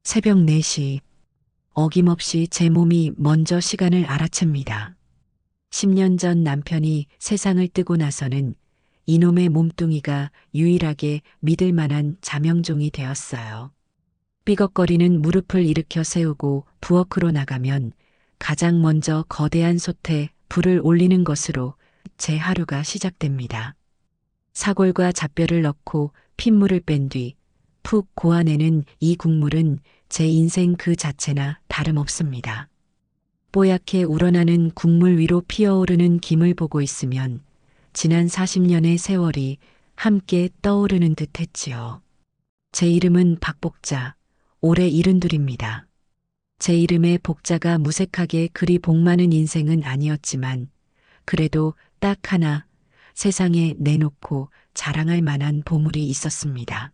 새벽 4시. 어김없이 제 몸이 먼저 시간을 알아챕니다. 10년 전 남편이 세상을 뜨고 나서는 이놈의 몸뚱이가 유일하게 믿을 만한 자명종이 되었어요. 삐걱거리는 무릎을 일으켜 세우고 부엌으로 나가면 가장 먼저 거대한 솥에 불을 올리는 것으로 제 하루가 시작됩니다. 사골과 잡뼈를 넣고 핏물을 뺀 뒤 푹 고아내는 이 국물은 제 인생 그 자체나 다름없습니다. 뽀얗게 우러나는 국물 위로 피어오르는 김을 보고 있으면 지난 40년의 세월이 함께 떠오르는 듯 했지요. 제 이름은 박복자, 올해 72입니다. 제 이름의 복자가 무색하게 그리 복 많은 인생은 아니었지만 그래도 딱 하나 세상에 내놓고 자랑할 만한 보물이 있었습니다.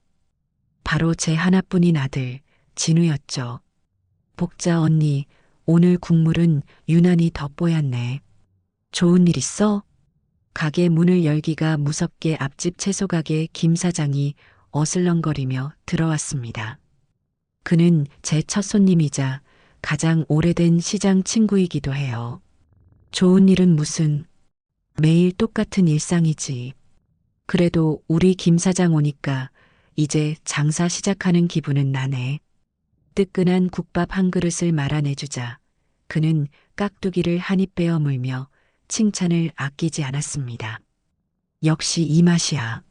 바로 제 하나뿐인 아들, 진우였죠. 복자 언니, 오늘 국물은 유난히 더 뽀얗네. 좋은 일 있어? 가게 문을 열기가 무섭게 앞집 채소가게 김 사장이 어슬렁거리며 들어왔습니다. 그는 제 첫 손님이자 가장 오래된 시장 친구이기도 해요. 좋은 일은 무슨, 매일 똑같은 일상이지. 그래도 우리 김 사장 오니까 이제 장사 시작하는 기분은 나네. 뜨끈한 국밥 한 그릇을 말아내주자 그는 깍두기를 한 입 베어 물며 칭찬을 아끼지 않았습니다. 역시 이 맛이야.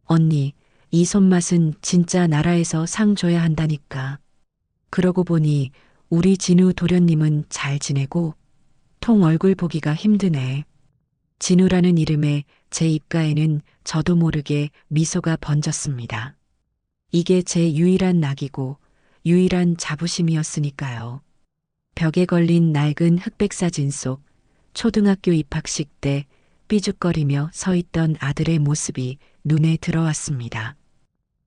언니, 이 손맛은 진짜 나라에서 상 줘야 한다니까. 그러고 보니 우리 진우 도련님은 잘 지내고 통 얼굴 보기가 힘드네. 진우라는 이름에 제 입가에는 저도 모르게 미소가 번졌습니다. 이게 제 유일한 낙이고 유일한 자부심이었으니까요. 벽에 걸린 낡은 흑백 사진 속 초등학교 입학식 때 삐죽거리며 서 있던 아들의 모습이 눈에 들어왔습니다.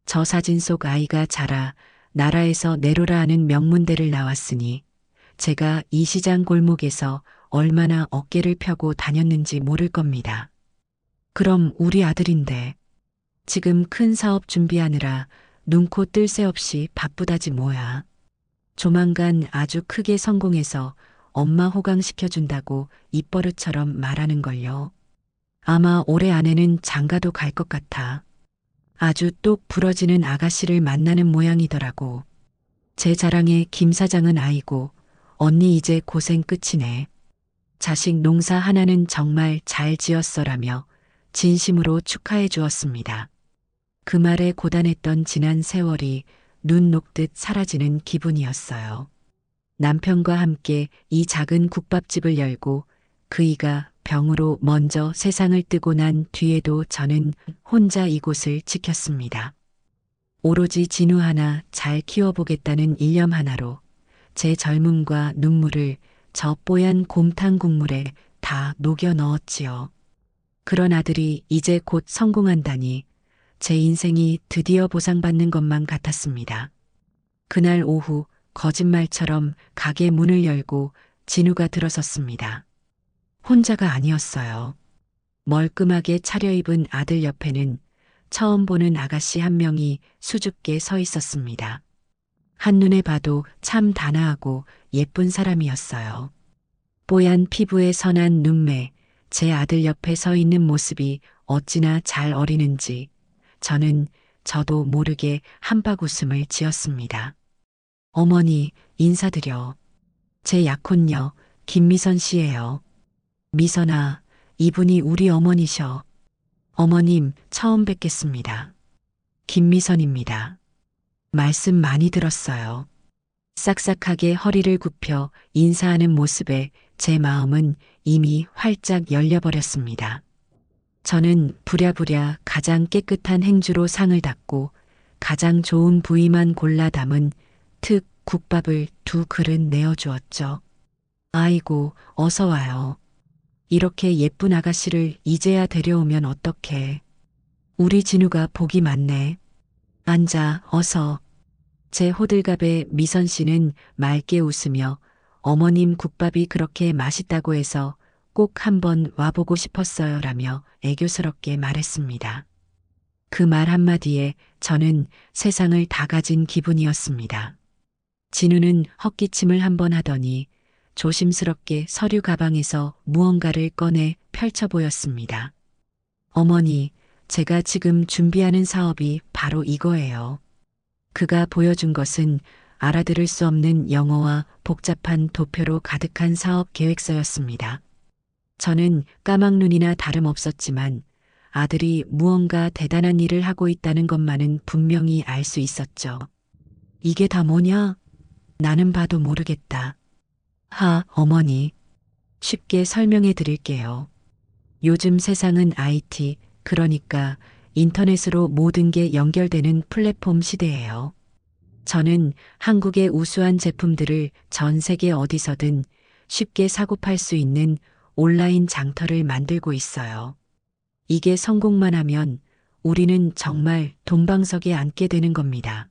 저 사진 속 아이가 자라 나라에서 내로라 하는 명문대를 나왔으니 제가 이 시장 골목에서 얼마나 어깨를 펴고 다녔는지 모를 겁니다. 그럼 우리 아들인데 지금 큰 사업 준비하느라 눈코 뜰 새 없이 바쁘다지 뭐야. 조만간 아주 크게 성공해서 엄마 호강시켜준다고 입버릇처럼 말하는걸요. 아마 올해 안에는 장가도 갈 것 같아. 아주 똑 부러지는 아가씨를 만나는 모양이더라고. 제 자랑에 김 사장은 아이고 언니 이제 고생 끝이네. 자식 농사 하나는 정말 잘 지었어라며 진심으로 축하해 주었습니다. 그 말에 고단했던 지난 세월이 눈 녹듯 사라지는 기분이었어요. 남편과 함께 이 작은 국밥집을 열고 그이가 병으로 먼저 세상을 뜨고 난 뒤에도 저는 혼자 이곳을 지켰습니다. 오로지 진우 하나 잘 키워보겠다는 일념 하나로 제 젊음과 눈물을 저 뽀얀 곰탕 국물에 다 녹여 넣었지요. 그런 아들이 이제 곧 성공한다니 제 인생이 드디어 보상받는 것만 같았습니다. 그날 오후 거짓말처럼 가게 문을 열고 진우가 들어섰습니다. 혼자가 아니었어요. 멀끔하게 차려입은 아들 옆에는 처음 보는 아가씨 한 명이 수줍게 서 있었습니다. 한눈에 봐도 참 단아하고 예쁜 사람이었어요. 뽀얀 피부에 선한 눈매, 제 아들 옆에 서 있는 모습이 어찌나 잘 어리는지 저도 모르게 한박 웃음을 지었습니다. 어머니, 인사드려. 제 약혼녀 김미선 씨예요. 미선아, 이분이 우리 어머니셔. 어머님, 처음 뵙겠습니다. 김미선입니다. 말씀 많이 들었어요. 싹싹하게 허리를 굽혀 인사하는 모습에 제 마음은 이미 활짝 열려버렸습니다. 저는 부랴부랴 가장 깨끗한 행주로 상을 닦고 가장 좋은 부위만 골라 담은 특 국밥을 2그릇 내어주었죠. 아이고, 어서 와요. 이렇게 예쁜 아가씨를 이제야 데려오면 어떡해. 우리 진우가 복이 많네. 앉아, 어서. 제 호들갑에 미선 씨는 맑게 웃으며 어머님 국밥이 그렇게 맛있다고 해서 꼭 한번 와보고 싶었어요 라며 애교스럽게 말했습니다. 그 말 한마디에 저는 세상을 다 가진 기분이었습니다. 진우는 헛기침을 한 번 하더니 조심스럽게 서류 가방에서 무언가를 꺼내 펼쳐 보였습니다. 어머니, 제가 지금 준비하는 사업이 바로 이거예요. 그가 보여준 것은 알아들을 수 없는 영어와 복잡한 도표로 가득한 사업 계획서였습니다. 저는 까막눈이나 다름없었지만 아들이 무언가 대단한 일을 하고 있다는 것만은 분명히 알 수 있었죠. 이게 다 뭐냐? 나는 봐도 모르겠다. 어머니. 쉽게 설명해 드릴게요. 요즘 세상은 IT, 그러니까 인터넷으로 모든 게 연결되는 플랫폼 시대예요. 저는 한국의 우수한 제품들을 전 세계 어디서든 쉽게 사고 팔 수 있는 온라인 장터를 만들고 있어요. 이게 성공만 하면 우리는 정말 돈방석에 앉게 되는 겁니다.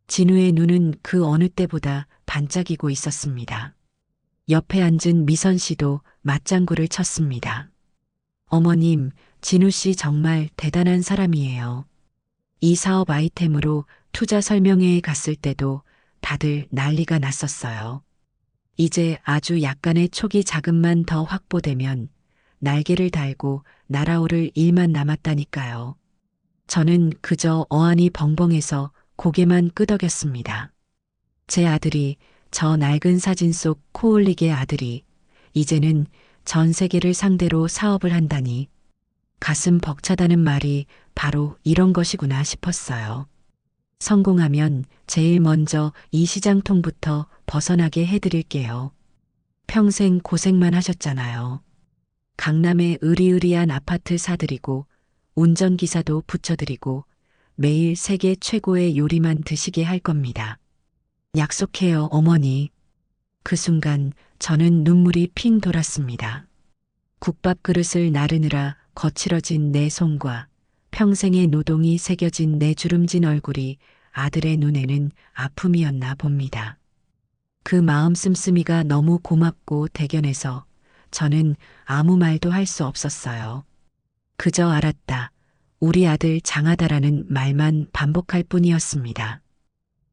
진우의 눈은 그 어느 때보다 반짝이고 있었습니다. 옆에 앉은 미선 씨도 맞장구를 쳤습니다. 어머님, 진우 씨 정말 대단한 사람이에요. 이 사업 아이템으로 투자 설명회에 갔을 때도 다들 난리가 났었어요. 이제 아주 약간의 초기 자금만 더 확보되면 날개를 달고 날아오를 일만 남았다니까요. 저는 그저 어안이 벙벙해서 고개만 끄덕였습니다. 제 아들이, 저 낡은 사진 속 코올릭의 아들이 이제는 전 세계를 상대로 사업을 한다니 가슴 벅차다는 말이 바로 이런 것이구나 싶었어요. 성공하면 제일 먼저 이 시장통부터 벗어나게 해드릴게요. 평생 고생만 하셨잖아요. 강남에 으리으리한 아파트 사드리고 운전기사도 붙여드리고 매일 세계 최고의 요리만 드시게 할 겁니다. 약속해요, 어머니. 그 순간 저는 눈물이 핑 돌았습니다. 국밥 그릇을 나르느라 거칠어진 내 손과 평생의 노동이 새겨진 내 주름진 얼굴이 아들의 눈에는 아픔이었나 봅니다. 그 마음 씀씀이가 너무 고맙고 대견해서 저는 아무 말도 할 수 없었어요. 그저 알았다. 우리 아들 장하다라는 말만 반복할 뿐이었습니다.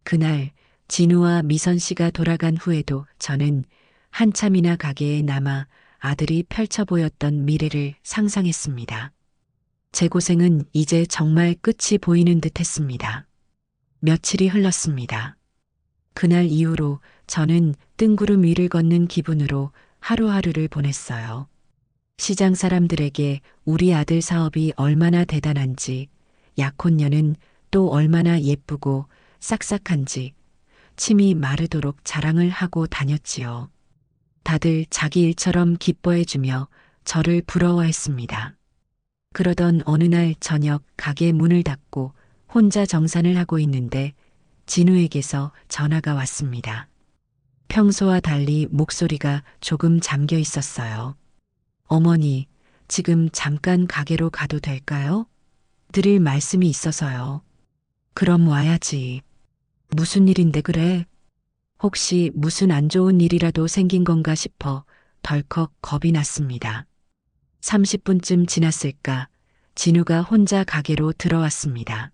그날 진우와 미선 씨가 돌아간 후에도 저는 한참이나 가게에 남아 아들이 펼쳐 보였던 미래를 상상했습니다. 제 고생은 이제 정말 끝이 보이는 듯 했습니다. 며칠이 흘렀습니다. 그날 이후로 저는 뜬구름 위를 걷는 기분으로 하루하루를 보냈어요. 시장 사람들에게 우리 아들 사업이 얼마나 대단한지, 약혼녀는 또 얼마나 예쁘고 싹싹한지 침이 마르도록 자랑을 하고 다녔지요. 다들 자기 일처럼 기뻐해주며 저를 부러워했습니다. 그러던 어느 날 저녁 가게 문을 닫고 혼자 정산을 하고 있는데 진우에게서 전화가 왔습니다. 평소와 달리 목소리가 조금 잠겨 있었어요. 어머니, 지금 잠깐 가게로 가도 될까요? 드릴 말씀이 있어서요. 그럼 와야지. 무슨 일인데 그래? 혹시 무슨 안 좋은 일이라도 생긴 건가 싶어 덜컥 겁이 났습니다. 30분쯤 지났을까 진우가 혼자 가게로 들어왔습니다.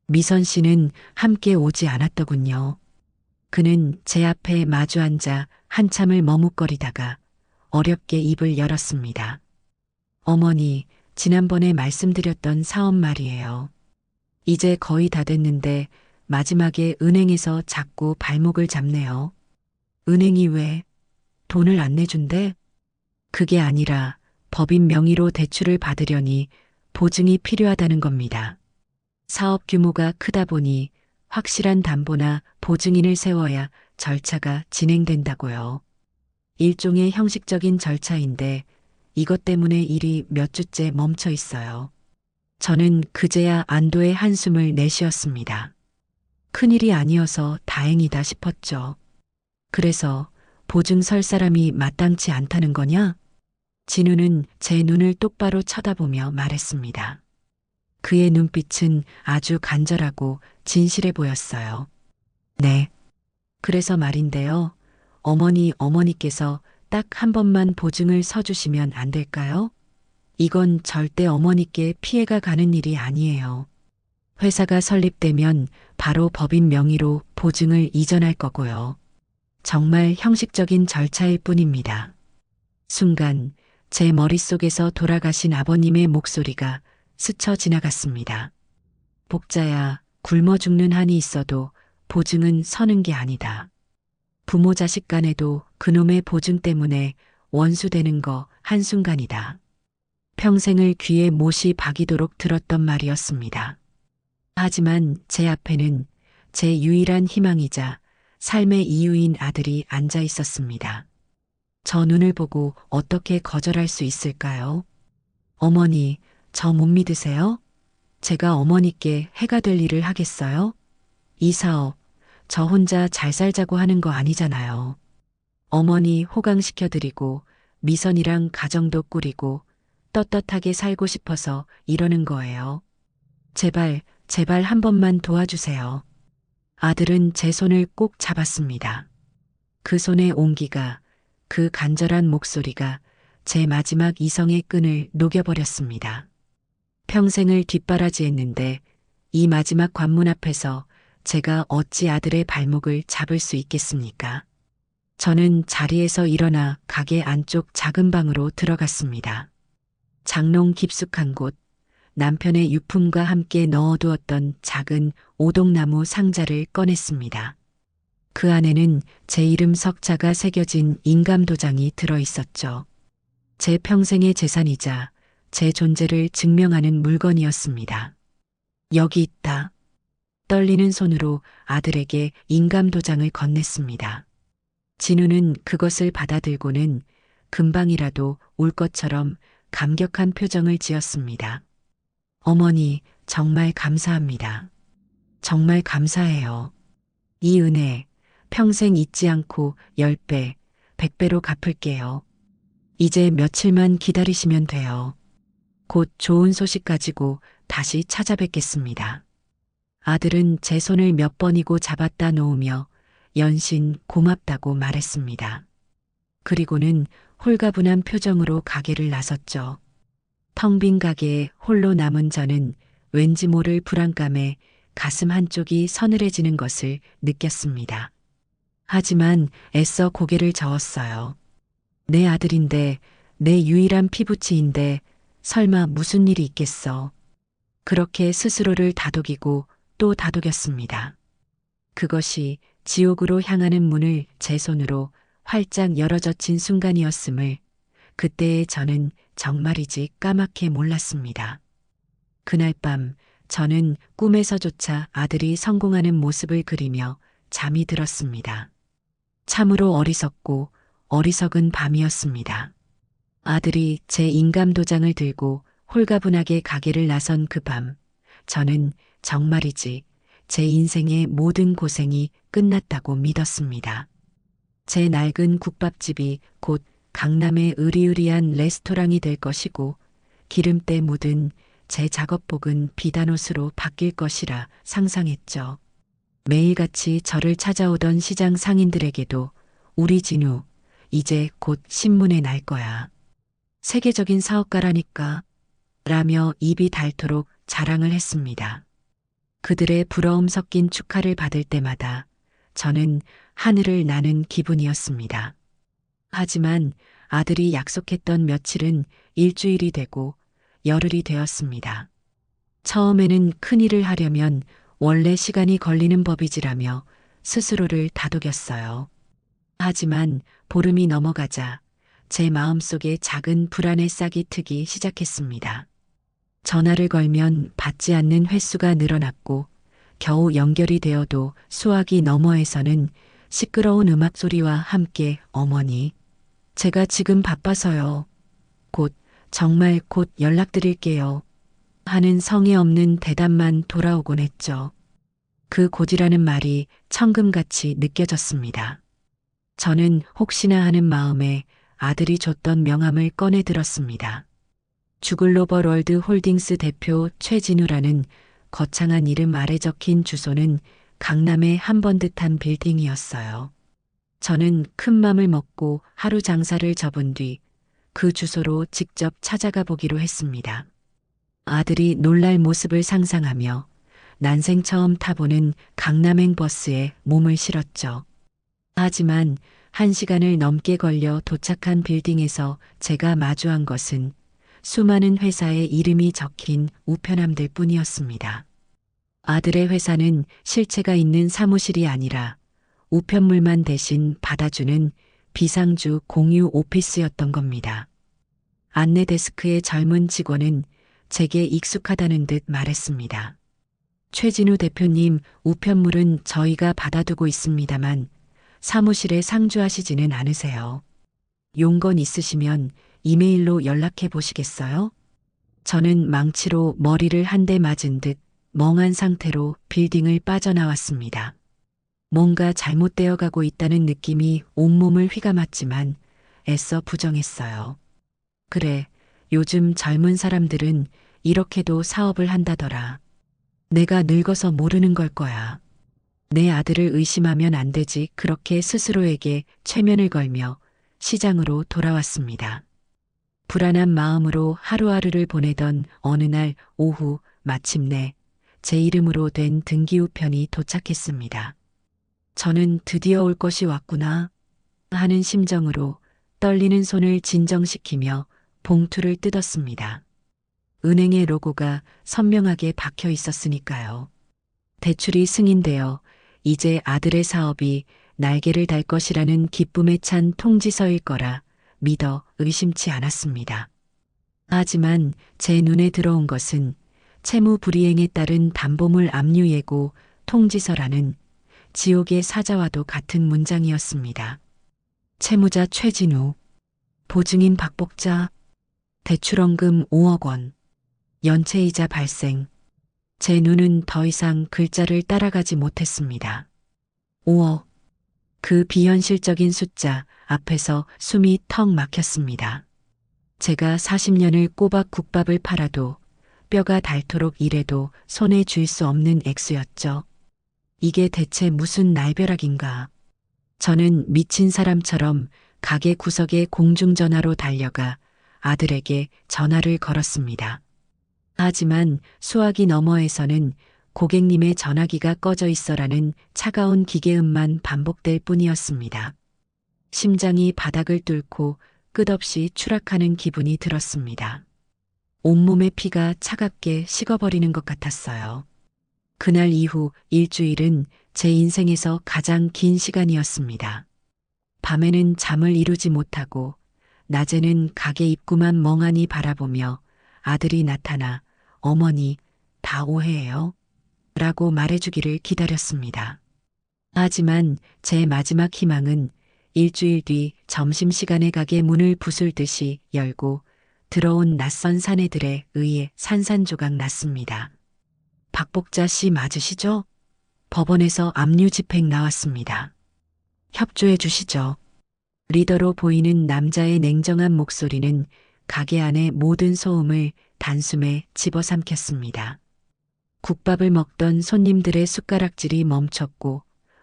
미선 씨는 함께 오지 않았더군요. 그는 제 앞에 마주 앉아 한참을 머뭇거리다가 어렵게 입을 열었습니다. 어머니, 지난번에 말씀드렸던 사업 말이에요. 이제 거의 다 됐는데 마지막에 은행에서 자꾸 발목을 잡네요. 은행이 왜? 돈을 안 내준대? 그게 아니라 법인 명의로 대출을 받으려니 보증이 필요하다는 겁니다. 사업 규모가 크다 보니 확실한 담보나 보증인을 세워야 절차가 진행된다고요. 일종의 형식적인 절차인데 이것 때문에 일이 몇 주째 멈춰 있어요. 저는 그제야 안도의 한숨을 내쉬었습니다. 큰일이 아니어서 다행이다 싶었죠. 그래서 보증 설 사람이 마땅치 않다는 거냐? 진우는 제 눈을 똑바로 쳐다보며 말했습니다. 그의 눈빛은 아주 간절하고 진실해 보였어요. 네. 그래서 말인데요. 어머니께서 딱 한 번만 보증을 서주시면 안 될까요? 이건 절대 어머니께 피해가 가는 일이 아니에요. 회사가 설립되면 바로 법인 명의로 보증을 이전할 거고요. 정말 형식적인 절차일 뿐입니다. 순간 제 머릿속에서 돌아가신 아버님의 목소리가 스쳐 지나갔습니다. 복자야, 굶어 죽는 한이 있어도 보증은 서는 게 아니다. 부모 자식 간에도 그놈의 보증 때문에 원수되는 거 한순간이다. 평생을 귀에 못이 박이도록 들었던 말이었습니다. 하지만 제 앞에는 제 유일한 희망이자 삶의 이유인 아들이 앉아 있었습니다. 저 눈을 보고 어떻게 거절할 수 있을까요? 어머니, 저 못 믿으세요? 제가 어머니께 해가 될 일을 하겠어요? 이 사업, 저 혼자 잘 살자고 하는 거 아니잖아요. 어머니 호강시켜드리고 미선이랑 가정도 꾸리고 떳떳하게 살고 싶어서 이러는 거예요. 제발, 제발 한 번만 도와주세요. 아들은 제 손을 꼭 잡았습니다. 그 손의 온기가, 그 간절한 목소리가 제 마지막 이성의 끈을 녹여버렸습니다. 평생을 뒷바라지했는데 이 마지막 관문 앞에서 제가 어찌 아들의 발목을 잡을 수 있겠습니까? 저는 자리에서 일어나 가게 안쪽 작은 방으로 들어갔습니다. 장롱 깊숙한 곳, 남편의 유품과 함께 넣어두었던 작은 오동나무 상자를 꺼냈습니다. 그 안에는 제 이름 석자가 새겨진 인감도장이 들어 있었죠. 제 평생의 재산이자 제 존재를 증명하는 물건이었습니다. 여기 있다. 떨리는 손으로 아들에게 인감도장을 건넸습니다. 진우는 그것을 받아들고는 금방이라도 울 것처럼 감격한 표정을 지었습니다. 어머니, 정말 감사합니다. 정말 감사해요. 이 은혜 평생 잊지 않고 10배, 100배로 갚을게요. 이제 며칠만 기다리시면 돼요. 곧 좋은 소식 가지고 다시 찾아뵙겠습니다. 아들은 제 손을 몇 번이고 잡았다 놓으며 연신 고맙다고 말했습니다. 그리고는 홀가분한 표정으로 가게를 나섰죠. 텅 빈 가게에 홀로 남은 저는 왠지 모를 불안감에 가슴 한쪽이 서늘해지는 것을 느꼈습니다. 하지만 애써 고개를 저었어요. 내 아들인데, 내 유일한 피부치인데 설마 무슨 일이 있겠어. 그렇게 스스로를 다독이고 또 다독였습니다. 그것이 지옥으로 향하는 문을 제 손으로 활짝 열어젖힌 순간이었음을 그때의 저는 정말이지 까맣게 몰랐습니다. 그날 밤 저는 꿈에서조차 아들이 성공하는 모습을 그리며 잠이 들었습니다. 참으로 어리석고 어리석은 밤이었습니다. 아들이 제 인감도장을 들고 홀가분하게 가게를 나선 그 밤, 저는 정말이지 제 인생의 모든 고생이 끝났다고 믿었습니다. 제 낡은 국밥집이 곧 강남의 으리으리한 레스토랑이 될 것이고 기름때 묻은 제 작업복은 비단옷으로 바뀔 것이라 상상했죠. 매일같이 저를 찾아오던 시장 상인들에게도 우리 진우, 이제 곧 신문에 날 거야. 세계적인 사업가라니까 라며 입이 닳도록 자랑을 했습니다. 그들의 부러움 섞인 축하를 받을 때마다 저는 하늘을 나는 기분이었습니다. 하지만 아들이 약속했던 며칠은 일주일이 되고 열흘이 되었습니다. 처음에는 큰일을 하려면 원래 시간이 걸리는 법이지라며 스스로를 다독였어요. 하지만 보름이 넘어가자 제 마음속에 작은 불안의 싹이 트기 시작했습니다. 전화를 걸면 받지 않는 횟수가 늘어났고 겨우 연결이 되어도 수화기 너머에서는 시끄러운 음악 소리와 함께 어머니, 제가 지금 바빠서요. 곧, 정말 곧 연락드릴게요. 하는 성의 없는 대답만 돌아오곤 했죠. 그 곧이라는 말이 천금같이 느껴졌습니다. 저는 혹시나 하는 마음에 아들이 줬던 명함을 꺼내 들었습니다. 주글로벌월드 홀딩스 대표 최진우라는 거창한 이름 아래 적힌 주소는 강남의 한 번 듯한 빌딩이었어요. 저는 큰 맘을 먹고 하루 장사를 접은 뒤 그 주소로 직접 찾아가 보기로 했습니다. 아들이 놀랄 모습을 상상하며 난생 처음 타보는 강남행 버스에 몸을 실었죠. 하지만 1시간을 넘게 걸려 도착한 빌딩에서 제가 마주한 것은 수많은 회사의 이름이 적힌 우편함들 뿐이었습니다. 아들의 회사는 실체가 있는 사무실이 아니라 우편물만 대신 받아주는 비상주 공유 오피스였던 겁니다. 안내 데스크의 젊은 직원은 제게 익숙하다는 듯 말했습니다. 최진우 대표님, 우편물은 저희가 받아두고 있습니다만 사무실에 상주하시지는 않으세요. 용건 있으시면 이메일로 연락해 보시겠어요? 저는 망치로 머리를 한 대 맞은 듯 멍한 상태로 빌딩을 빠져나왔습니다. 뭔가 잘못되어 가고 있다는 느낌이 온몸을 휘감았지만 애써 부정했어요. 그래, 요즘 젊은 사람들은 이렇게도 사업을 한다더라. 내가 늙어서 모르는 걸 거야. 내 아들을 의심하면 안 되지. 그렇게 스스로에게 최면을 걸며 시장으로 돌아왔습니다. 불안한 마음으로 하루하루를 보내던 어느 날 오후 마침내 제 이름으로 된 등기우편이 도착했습니다. 저는 드디어 올 것이 왔구나 하는 심정으로 떨리는 손을 진정시키며 봉투를 뜯었습니다. 은행의 로고가 선명하게 박혀 있었으니까요. 대출이 승인되어 이제 아들의 사업이 날개를 달 것이라는 기쁨에 찬 통지서일 거라 믿어 의심치 않았습니다. 하지만 제 눈에 들어온 것은 채무 불이행에 따른 담보물 압류 예고 통지서라는 지옥의 사자와도 같은 문장이었습니다. 채무자 최진우, 보증인 박복자, 대출원금 5억 원, 연체이자 발생. 제 눈은 더 이상 글자를 따라가지 못했습니다. 5억. 그 비현실적인 숫자 앞에서 숨이 턱 막혔습니다. 제가 40년을 꼬박 국밥을 팔아도 뼈가 닳도록 일해도 손에 쥘 수 없는 액수였죠. 이게 대체 무슨 날벼락인가. 저는 미친 사람처럼 가게 구석에 공중전화로 달려가 아들에게 전화를 걸었습니다. 하지만 수화기 너머에서는 고객님의 전화기가 꺼져 있어라는 차가운 기계음만 반복될 뿐이었습니다. 심장이 바닥을 뚫고 끝없이 추락하는 기분이 들었습니다. 온몸의 피가 차갑게 식어버리는 것 같았어요. 그날 이후 일주일은 제 인생에서 가장 긴 시간이었습니다. 밤에는 잠을 이루지 못하고 낮에는 가게 입구만 멍하니 바라보며 아들이 나타나 어머니 다 오해해요 라고 말해주기를 기다렸습니다. 하지만 제 마지막 희망은 일주일 뒤 점심시간에 가게 문을 부술듯이 열고 들어온 낯선 사내들에 의해 산산조각 났습니다. 박복자 씨 맞으시죠? 법원에서 압류 집행 나왔습니다. 협조해 주시죠. 리더로 보이는 남자의 냉정한 목소리는 가게 안의 모든 소음을 단숨에 집어삼켰습니다. 국밥을 먹던 손님들의 숟가락질이 멈췄고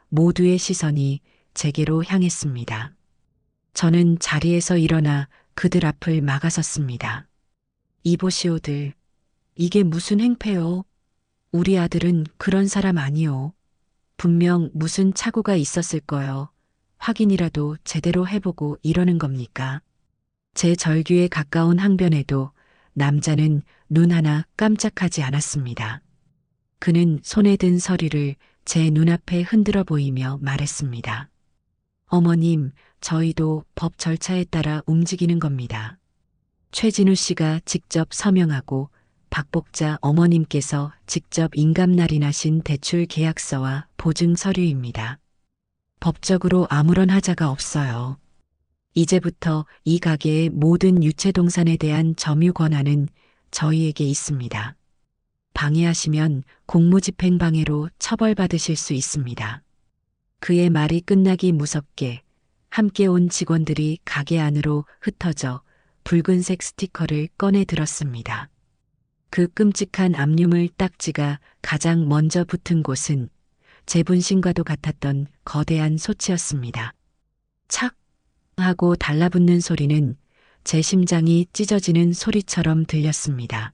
모두의 시선이 제게로 향했습니다. 저는 자리에서 일어나 그들 앞을 막아섰습니다. 이보시오들, 이게 무슨 행패요? 우리 아들은 그런 사람 아니요. 분명 무슨 착오가 있었을 거요. 확인이라도 제대로 해보고 이러는 겁니까? 제 절규에 가까운 항변에도 남자는 눈 하나 깜짝하지 않았습니다. 그는 손에 든 서류를 제 눈앞에 흔들어 보이며 말했습니다. 어머님, 저희도 법 절차에 따라 움직이는 겁니다. 최진우 씨가 직접 서명하고 박복자 어머님께서 직접 인감날인하신 대출 계약서와 보증 서류입니다. 법적으로 아무런 하자가 없어요. 이제부터 이 가게의 모든 유체동산에 대한 점유 권한은 저희에게 있습니다. 방해하시면 공무집행방해로 처벌받으실 수 있습니다. 그의 말이 끝나기 무섭게 함께 온 직원들이 가게 안으로 흩어져 붉은색 스티커를 꺼내 들었습니다. 그 끔찍한 압류물 딱지가 가장 먼저 붙은 곳은 제 분신과도 같았던 거대한 소치였습니다. 착! 하고 달라붙는 소리는 제 심장이 찢어지는 소리처럼 들렸습니다.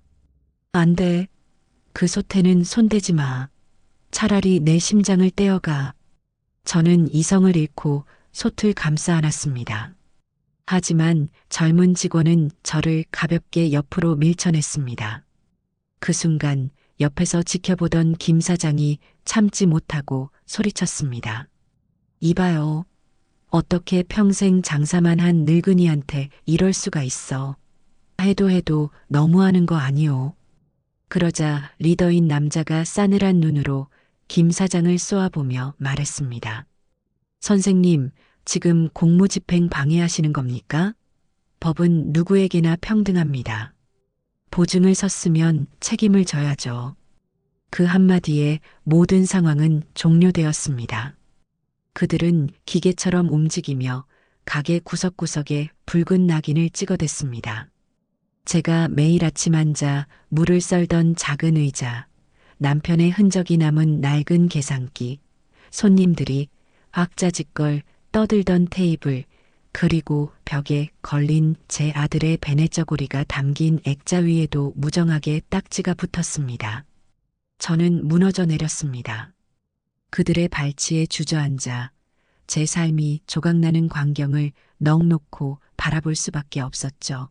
안 돼. 그 소태는 손대지 마. 차라리 내 심장을 떼어가. 저는 이성을 잃고 솥을 감싸 안았습니다. 하지만 젊은 직원은 저를 가볍게 옆으로 밀쳐냈습니다. 그 순간 옆에서 지켜보던 김 사장이 참지 못하고 소리쳤습니다. 이봐요. 어떻게 평생 장사만 한 늙은이한테 이럴 수가 있어. 해도 너무하는 거 아니오. 그러자 리더인 남자가 싸늘한 눈으로 김 사장을 쏘아보며 말했습니다. 선생님, 지금 공무집행 방해하시는 겁니까? 법은 누구에게나 평등합니다. 보증을 섰으면 책임을 져야죠. 그 한마디에 모든 상황은 종료되었습니다. 그들은 기계처럼 움직이며 가게 구석구석에 붉은 낙인을 찍어댔습니다. 제가 매일 아침 앉아 물을 썰던 작은 의자, 남편의 흔적이 남은 낡은 계산기, 손님들이 왁자지껄 떠들던 테이블, 그리고 벽에 걸린 제 아들의 베네저고리가 담긴 액자 위에도 무정하게 딱지가 붙었습니다. 저는 무너져 내렸습니다. 그들의 발치에 주저앉아 제 삶이 조각나는 광경을 넋 놓고 바라볼 수밖에 없었죠.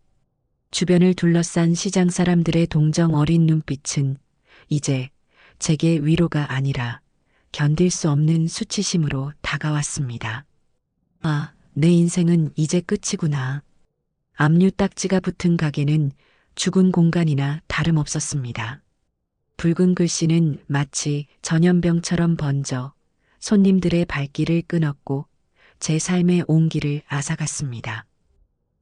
주변을 둘러싼 시장 사람들의 동정 어린 눈빛은 이제 제게 위로가 아니라 견딜 수 없는 수치심으로 다가왔습니다. 아, 내 인생은 이제 끝이구나. 압류 딱지가 붙은 가게는 죽은 공간이나 다름없었습니다. 붉은 글씨는 마치 전염병처럼 번져 손님들의 발길을 끊었고 제 삶의 온기를 앗아갔습니다.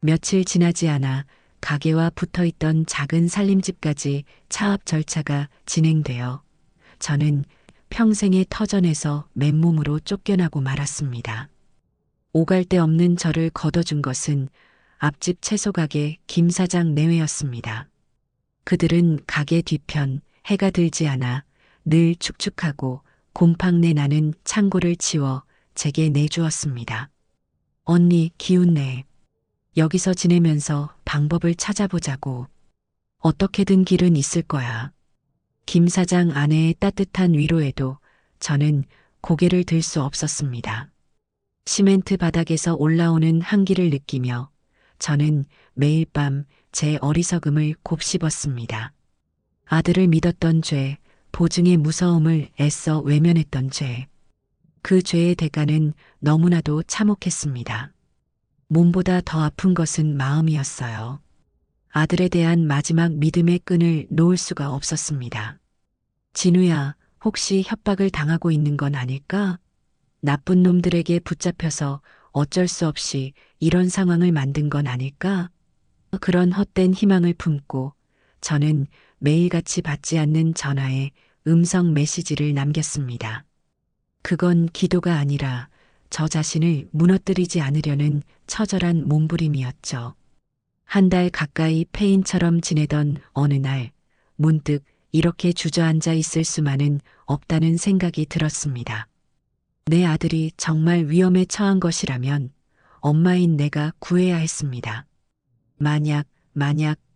며칠 지나지 않아 가게와 붙어있던 작은 살림집까지 차압 절차가 진행되어 저는 평생의 터전에서 맨몸으로 쫓겨나고 말았습니다. 오갈 데 없는 저를 걷어준 것은 앞집 채소가게 김 사장 내외였습니다. 그들은 가게 뒤편 해가 들지 않아 늘 축축하고 곰팡내 나는 창고를 치워 제게 내주었습니다. 언니 기운내. 여기서 지내면서 방법을 찾아보자고. 어떻게든 길은 있을 거야. 김 사장 아내의 따뜻한 위로에도 저는 고개를 들 수 없었습니다. 시멘트 바닥에서 올라오는 한기를 느끼며 저는 매일 밤 제 어리석음을 곱씹었습니다. 아들을 믿었던 죄, 보증의 무서움을 애써 외면했던 죄. 그 죄의 대가는 너무나도 참혹했습니다. 몸보다 더 아픈 것은 마음이었어요. 아들에 대한 마지막 믿음의 끈을 놓을 수가 없었습니다. 진우야, 혹시 협박을 당하고 있는 건 아닐까? 나쁜 놈들에게 붙잡혀서 어쩔 수 없이 이런 상황을 만든 건 아닐까? 그런 헛된 희망을 품고 저는 매일같이 받지 않는 전화에 음성 메시지를 남겼습니다. 그건 기도가 아니라 저 자신을 무너뜨리지 않으려는 처절한 몸부림이었죠. 한 달 가까이 폐인처럼 지내던 어느 날 문득 이렇게 주저앉아 있을 수만은 없다는 생각이 들었습니다. 내 아들이 정말 위험에 처한 것이라면 엄마인 내가 구해야 했습니다. 만약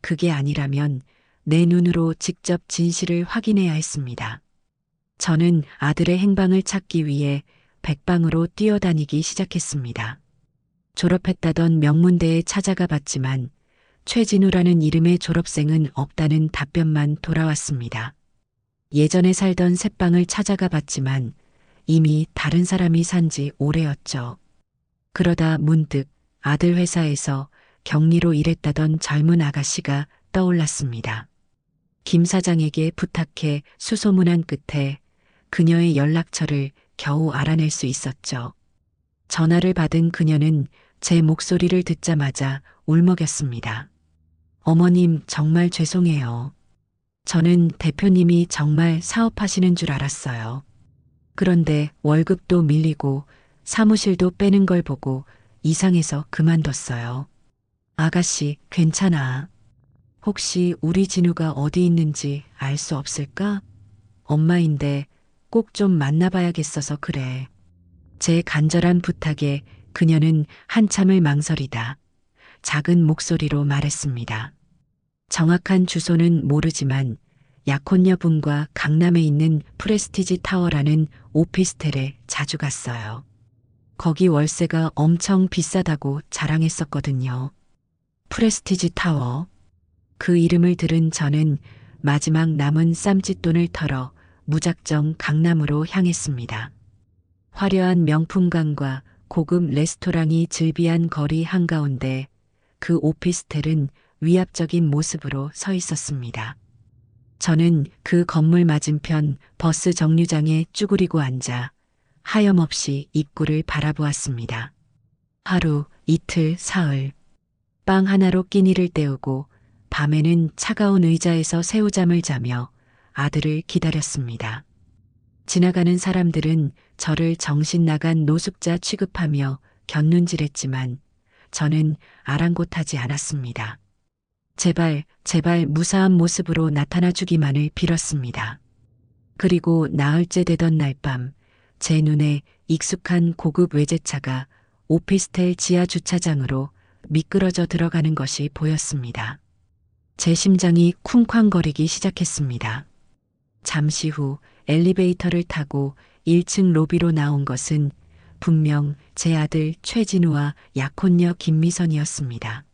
그게 아니라면 내 눈으로 직접 진실을 확인해야 했습니다. 저는 아들의 행방을 찾기 위해 백방으로 뛰어다니기 시작했습니다. 졸업했다던 명문대에 찾아가 봤지만 최진우라는 이름의 졸업생은 없다는 답변만 돌아왔습니다. 예전에 살던 새방을 찾아가 봤지만 이미 다른 사람이 산 지 오래였죠. 그러다 문득 아들 회사에서 격리로 일했다던 젊은 아가씨가 떠올랐습니다. 김 사장에게 부탁해 수소문한 끝에 그녀의 연락처를 겨우 알아낼 수 있었죠. 전화를 받은 그녀는 제 목소리를 듣자마자 울먹였습니다. 어머님, 정말 죄송해요. 저는 대표님이 정말 사업하시는 줄 알았어요. 그런데 월급도 밀리고 사무실도 빼는 걸 보고 이상해서 그만뒀어요. 아가씨, 괜찮아. 혹시 우리 진우가 어디 있는지 알 수 없을까? 엄마인데 꼭 좀 만나봐야겠어서 그래. 제 간절한 부탁에 그녀는 한참을 망설이다 작은 목소리로 말했습니다. 정확한 주소는 모르지만 약혼녀분과 강남에 있는 프레스티지 타워라는 오피스텔에 자주 갔어요. 거기 월세가 엄청 비싸다고 자랑했었거든요. 프레스티지 타워. 그 이름을 들은 저는 마지막 남은 쌈짓돈을 털어 무작정 강남으로 향했습니다. 화려한 명품관과 고급 레스토랑이 즐비한 거리 한가운데 그 오피스텔은 위압적인 모습으로 서 있었습니다. 저는 그 건물 맞은편 버스 정류장에 쭈그리고 앉아 하염없이 입구를 바라보았습니다. 하루, 이틀, 사흘. 빵 하나로 끼니를 때우고 밤에는 차가운 의자에서 새우잠을 자며 아들을 기다렸습니다. 지나가는 사람들은 저를 정신 나간 노숙자 취급하며 곁눈질했지만 저는 아랑곳하지 않았습니다. 제발, 제발 무사한 모습으로 나타나 주기만을 빌었습니다. 그리고 나흘째 되던 날 밤, 제 눈에 익숙한 고급 외제차가 오피스텔 지하 주차장으로 미끄러져 들어가는 것이 보였습니다. 제 심장이 쿵쾅거리기 시작했습니다. 잠시 후 엘리베이터를 타고 1층 로비로 나온 것은 분명 제 아들 최진우와 약혼녀 김미선이었습니다.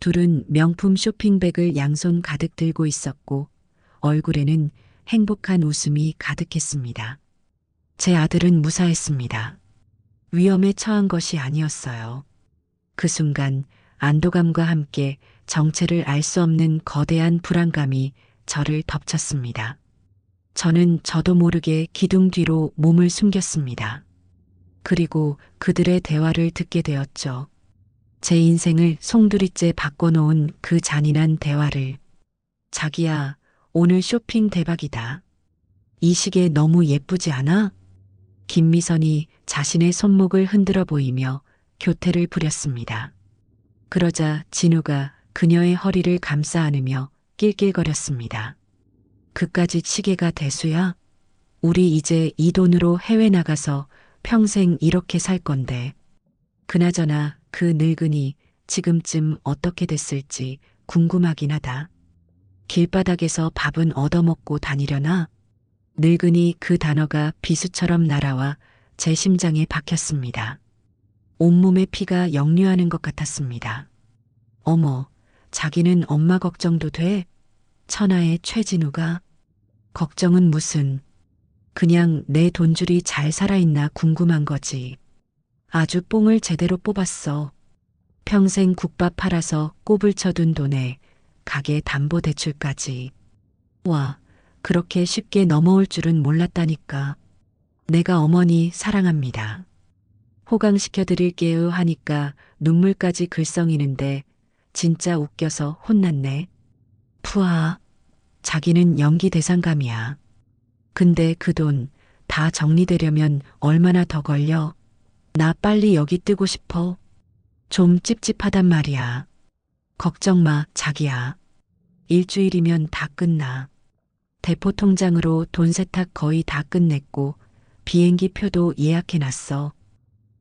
둘은 명품 쇼핑백을 양손 가득 들고 있었고 얼굴에는 행복한 웃음이 가득했습니다. 제 아들은 무사했습니다. 위험에 처한 것이 아니었어요. 그 순간 안도감과 함께 정체를 알 수 없는 거대한 불안감이 저를 덮쳤습니다. 저는 저도 모르게 기둥 뒤로 몸을 숨겼습니다. 그리고 그들의 대화를 듣게 되었죠. 제 인생을 송두리째 바꿔놓은 그 잔인한 대화를. 자기야, 오늘 쇼핑 대박이다. 이 시계 너무 예쁘지 않아? 김미선이 자신의 손목을 흔들어 보이며 교태를 부렸습니다. 그러자 진우가 그녀의 허리를 감싸 안으며 낄낄거렸습니다. 그까짓 시계가 대수야? 우리 이제 이 돈으로 해외 나가서 평생 이렇게 살 건데. 그나저나 그 늙은이 지금쯤 어떻게 됐을지 궁금하긴 하다. 길바닥에서 밥은 얻어먹고 다니려나? 늙은이 그 단어가 비수처럼 날아와 제 심장에 박혔습니다. 온몸에 피가 역류하는 것 같았습니다. 어머, 자기는 엄마 걱정도 돼? 천하의 최진우가? 걱정은 무슨, 그냥 내 돈줄이 잘 살아있나 궁금한 거지. 아주 뽕을 제대로 뽑았어. 평생 국밥 팔아서 꼽을 쳐둔 돈에 가게 담보대출까지. 와, 그렇게 쉽게 넘어올 줄은 몰랐다니까. 내가 어머니 사랑합니다. 호강시켜드릴게요 하니까 눈물까지 글썽이는데 진짜 웃겨서 혼났네. 푸아, 자기는 연기 대상감이야. 근데 그 돈 다 정리되려면 얼마나 더 걸려? 나 빨리 여기 뜨고 싶어. 좀 찝찝하단 말이야. 걱정 마, 자기야. 일주일이면 다 끝나. 대포 통장으로 돈 세탁 거의 다 끝냈고 비행기 표도 예약해놨어.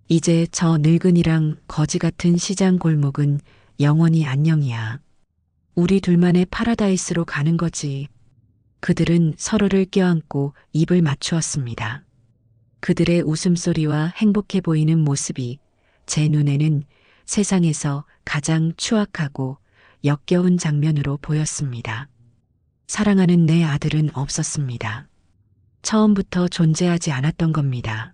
이제 저 늙은이랑 거지 같은 시장 골목은 영원히 안녕이야. 우리 둘만의 파라다이스로 가는 거지. 그들은 서로를 껴안고 입을 맞추었습니다. 그들의 웃음소리와 행복해 보이는 모습이 제 눈에는 세상에서 가장 추악하고 역겨운 장면으로 보였습니다. 사랑하는 내 아들은 없었습니다. 처음부터 존재하지 않았던 겁니다.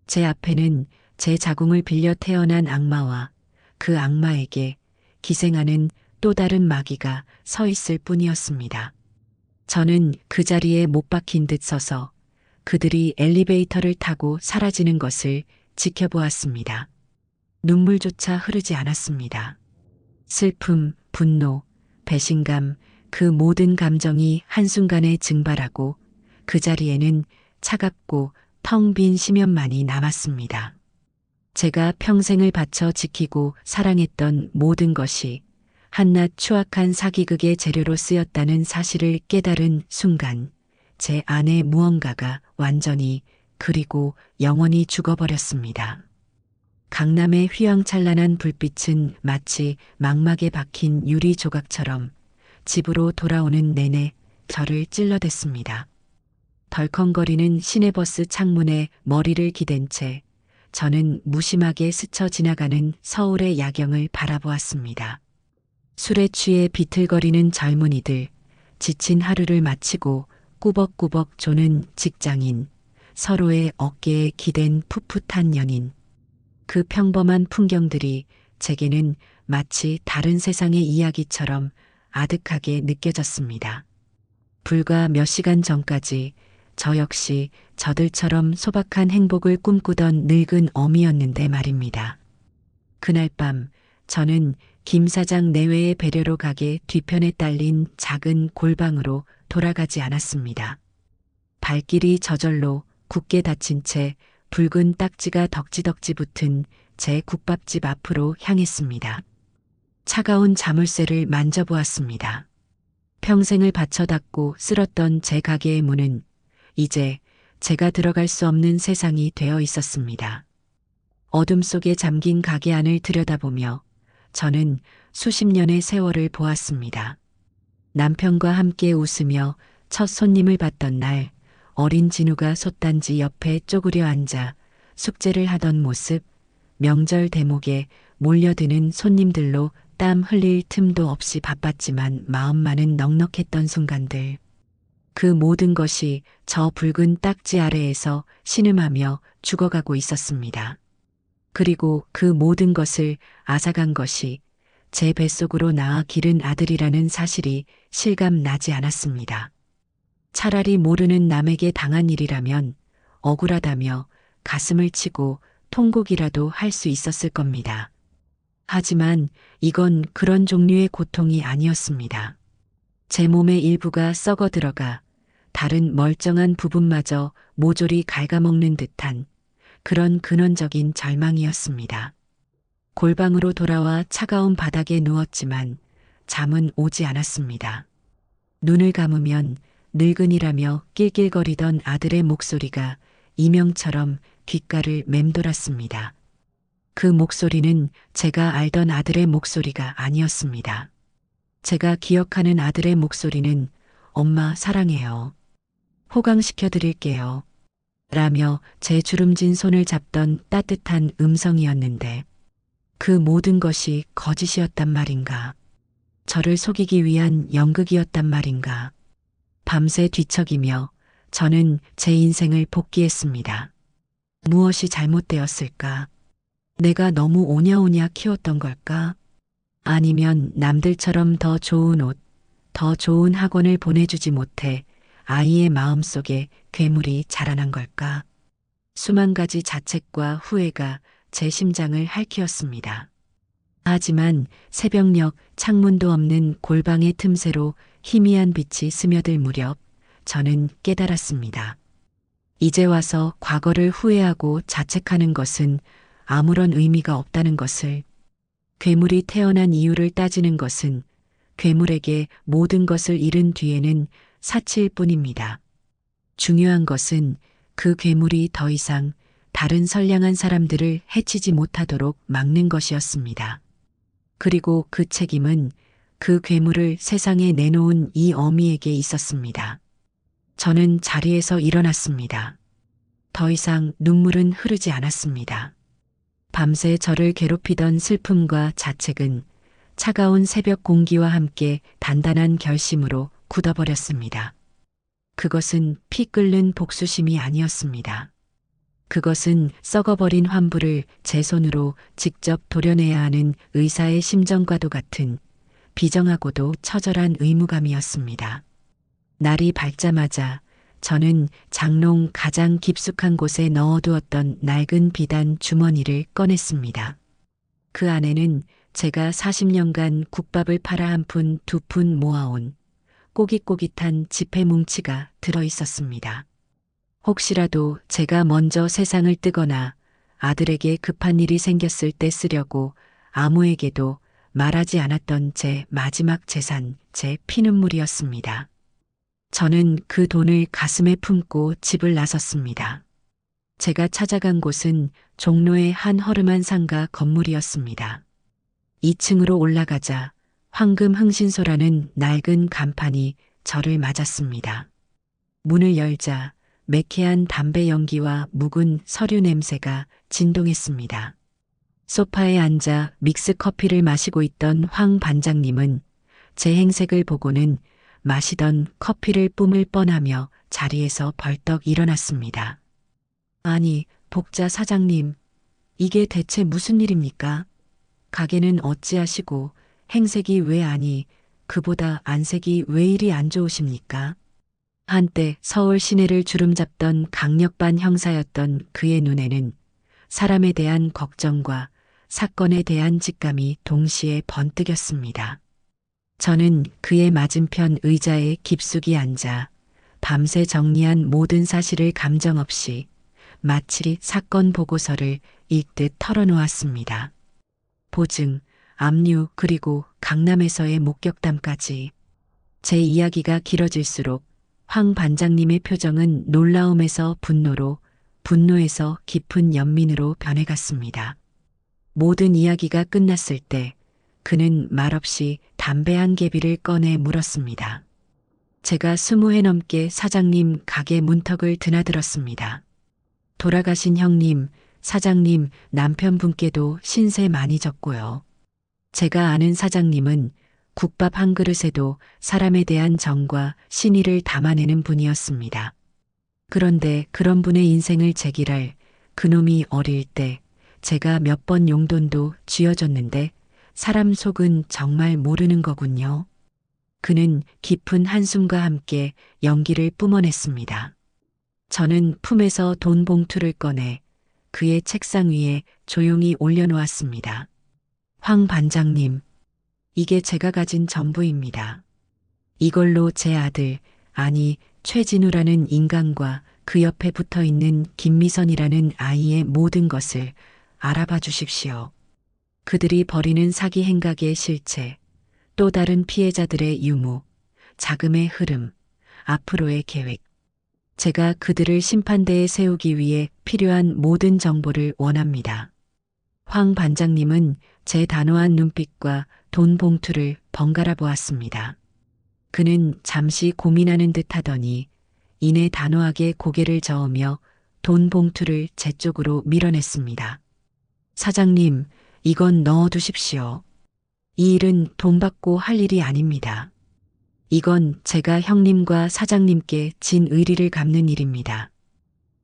제 앞에는 제 자궁을 빌려 태어난 악마와 그 악마에게 기생하는 또 다른 마귀가 서 있을 뿐이었습니다. 저는 그 자리에 못 박힌 듯 서서 그들이 엘리베이터를 타고 사라지는 것을 지켜보았습니다. 눈물조차 흐르지 않았습니다. 슬픔, 분노, 배신감, 그 모든 감정이 한순간에 증발하고 그 자리에는 차갑고 텅 빈 심연만이 남았습니다. 제가 평생을 바쳐 지키고 사랑했던 모든 것이 한낱 추악한 사기극의 재료로 쓰였다는 사실을 깨달은 순간 제 안에 무언가가 완전히 그리고 영원히 죽어버렸습니다. 강남의 휘황찬란한 불빛은 마치 망막에 박힌 유리 조각처럼 집으로 돌아오는 내내 저를 찔러댔습니다. 덜컹거리는 시내버스 창문에 머리를 기댄 채 저는 무심하게 스쳐 지나가는 서울의 야경을 바라보았습니다. 술에 취해 비틀거리는 젊은이들, 지친 하루를 마치고 꾸벅꾸벅 조는 직장인, 서로의 어깨에 기댄 풋풋한 연인. 그 평범한 풍경들이 제게는 마치 다른 세상의 이야기처럼 아득하게 느껴졌습니다. 불과 몇 시간 전까지 저 역시 저들처럼 소박한 행복을 꿈꾸던 늙은 어미였는데 말입니다. 그날 밤 저는 김 사장 내외의 배려로 가게 뒤편에 딸린 작은 골방으로 돌아가지 않았습니다. 발길이 저절로 굳게 닫힌 채 붉은 딱지가 덕지덕지 붙은 제 국밥집 앞으로 향했습니다. 차가운 자물쇠를 만져보았습니다. 평생을 바쳐 닫고 쓸었던 제 가게의 문은 이제 제가 들어갈 수 없는 세상이 되어 있었습니다. 어둠 속에 잠긴 가게 안을 들여다보며 저는 수십 년의 세월을 보았습니다. 남편과 함께 웃으며 첫 손님을 받던 날 어린 진우가 솥단지 옆에 쪼그려 앉아 숙제를 하던 모습, 명절 대목에 몰려드는 손님들로 땀 흘릴 틈도 없이 바빴지만 마음만은 넉넉했던 순간들. 그 모든 것이 저 붉은 딱지 아래에서 신음하며 죽어가고 있었습니다. 그리고 그 모든 것을 앗아간 것이 제 뱃속으로 낳아 기른 아들이라는 사실이 실감 나지 않았습니다. 차라리 모르는 남에게 당한 일이라면 억울하다며 가슴을 치고 통곡이라도 할 수 있었을 겁니다. 하지만 이건 그런 종류의 고통이 아니었습니다. 제 몸의 일부가 썩어 들어가 다른 멀쩡한 부분마저 모조리 갉아먹는 듯한 그런 근원적인 절망이었습니다. 골방으로 돌아와 차가운 바닥에 누웠지만 잠은 오지 않았습니다. 눈을 감으면 늙은이라며 낄낄거리던 아들의 목소리가 이명처럼 귓가를 맴돌았습니다. 그 목소리는 제가 알던 아들의 목소리가 아니었습니다. 제가 기억하는 아들의 목소리는 엄마 사랑해요. 호강시켜 드릴게요. 라며 제 주름진 손을 잡던 따뜻한 음성이었는데 그 모든 것이 거짓이었단 말인가. 저를 속이기 위한 연극이었단 말인가. 밤새 뒤척이며 저는 제 인생을 복기했습니다. 무엇이 잘못되었을까? 내가 너무 오냐오냐 키웠던 걸까? 아니면 남들처럼 더 좋은 옷, 더 좋은 학원을 보내주지 못해 아이의 마음속에 괴물이 자라난 걸까? 수만 가지 자책과 후회가 제 심장을 핥히었습니다. 하지만 새벽녘 창문도 없는 골방의 틈새로 희미한 빛이 스며들 무렵 저는 깨달았습니다. 이제 와서 과거를 후회하고 자책하는 것은 아무런 의미가 없다는 것을, 괴물이 태어난 이유를 따지는 것은 괴물에게 모든 것을 잃은 뒤에는 사치일 뿐입니다. 중요한 것은 그 괴물이 더 이상 다른 선량한 사람들을 해치지 못하도록 막는 것이었습니다. 그리고 그 책임은 그 괴물을 세상에 내놓은 이 어미에게 있었습니다. 저는 자리에서 일어났습니다. 더 이상 눈물은 흐르지 않았습니다. 밤새 저를 괴롭히던 슬픔과 자책은 차가운 새벽 공기와 함께 단단한 결심으로 굳어버렸습니다. 그것은 피 끓는 복수심이 아니었습니다. 그것은 썩어버린 환부를 제 손으로 직접 도려내야 하는 의사의 심정과도 같은 비정하고도 처절한 의무감이었습니다. 날이 밝자마자 저는 장롱 가장 깊숙한 곳에 넣어두었던 낡은 비단 주머니를 꺼냈습니다. 그 안에는 제가 40년간 국밥을 팔아 한 푼 두 푼 모아온 꼬깃꼬깃한 지폐 뭉치가 들어 있었습니다. 혹시라도 제가 먼저 세상을 뜨거나 아들에게 급한 일이 생겼을 때 쓰려고 아무에게도 말하지 않았던 제 마지막 재산, 제 피눈물이었습니다. 저는 그 돈을 가슴에 품고 집을 나섰습니다. 제가 찾아간 곳은 종로의 한 허름한 상가 건물이었습니다. 2층으로 올라가자 황금 흥신소라는 낡은 간판이 저를 맞았습니다. 문을 열자 매캐한 담배 연기와 묵은 서류 냄새가 진동했습니다. 소파에 앉아 믹스 커피를 마시고 있던 황 반장님은 제 행색을 보고는 마시던 커피를 뿜을 뻔하며 자리에서 벌떡 일어났습니다. 아니, 복자 사장님, 이게 대체 무슨 일입니까? 가게는 어찌하시고 행색이 왜 아니, 그보다 안색이 왜 이리 안 좋으십니까? 한때 서울 시내를 주름잡던 강력반 형사였던 그의 눈에는 사람에 대한 걱정과 사건에 대한 직감이 동시에 번뜩였습니다. 저는 그의 맞은편 의자에 깊숙이 앉아 밤새 정리한 모든 사실을 감정 없이 마치 사건 보고서를 읽듯 털어놓았습니다. 보증, 압류 그리고 강남에서의 목격담까지. 제 이야기가 길어질수록 황 반장님의 표정은 놀라움에서 분노로, 분노에서 깊은 연민으로 변해갔습니다. 모든 이야기가 끝났을 때 그는 말없이 담배 한 개비를 꺼내 물었습니다. 제가 20회 넘게 사장님 가게 문턱을 드나들었습니다. 돌아가신 형님, 사장님, 남편분께도 신세 많이 졌고요. 제가 아는 사장님은 국밥 한 그릇에도 사람에 대한 정과 신의를 담아내는 분이었습니다. 그런데 그런 분의 인생을 제기할 그놈이 어릴 때 제가 몇 번 용돈도 쥐어줬는데 사람 속은 정말 모르는 거군요. 그는 깊은 한숨과 함께 연기를 뿜어냈습니다. 저는 품에서 돈 봉투를 꺼내 그의 책상 위에 조용히 올려놓았습니다. 황 반장님, 이게 제가 가진 전부입니다. 이걸로 제 아들, 아니 최진우라는 인간과 그 옆에 붙어 있는 김미선이라는 아이의 모든 것을 알아봐 주십시오. 그들이 벌이는 사기 행각의 실체, 또 다른 피해자들의 유무, 자금의 흐름, 앞으로의 계획. 제가 그들을 심판대에 세우기 위해 필요한 모든 정보를 원합니다. 황 반장님은 제 단호한 눈빛과 돈 봉투를 번갈아 보았습니다. 그는 잠시 고민하는 듯 하더니 이내 단호하게 고개를 저으며 돈 봉투를 제 쪽으로 밀어냈습니다. 사장님, 이건 넣어두십시오. 이 일은 돈 받고 할 일이 아닙니다. 이건 제가 형님과 사장님께 진 의리를 갚는 일입니다.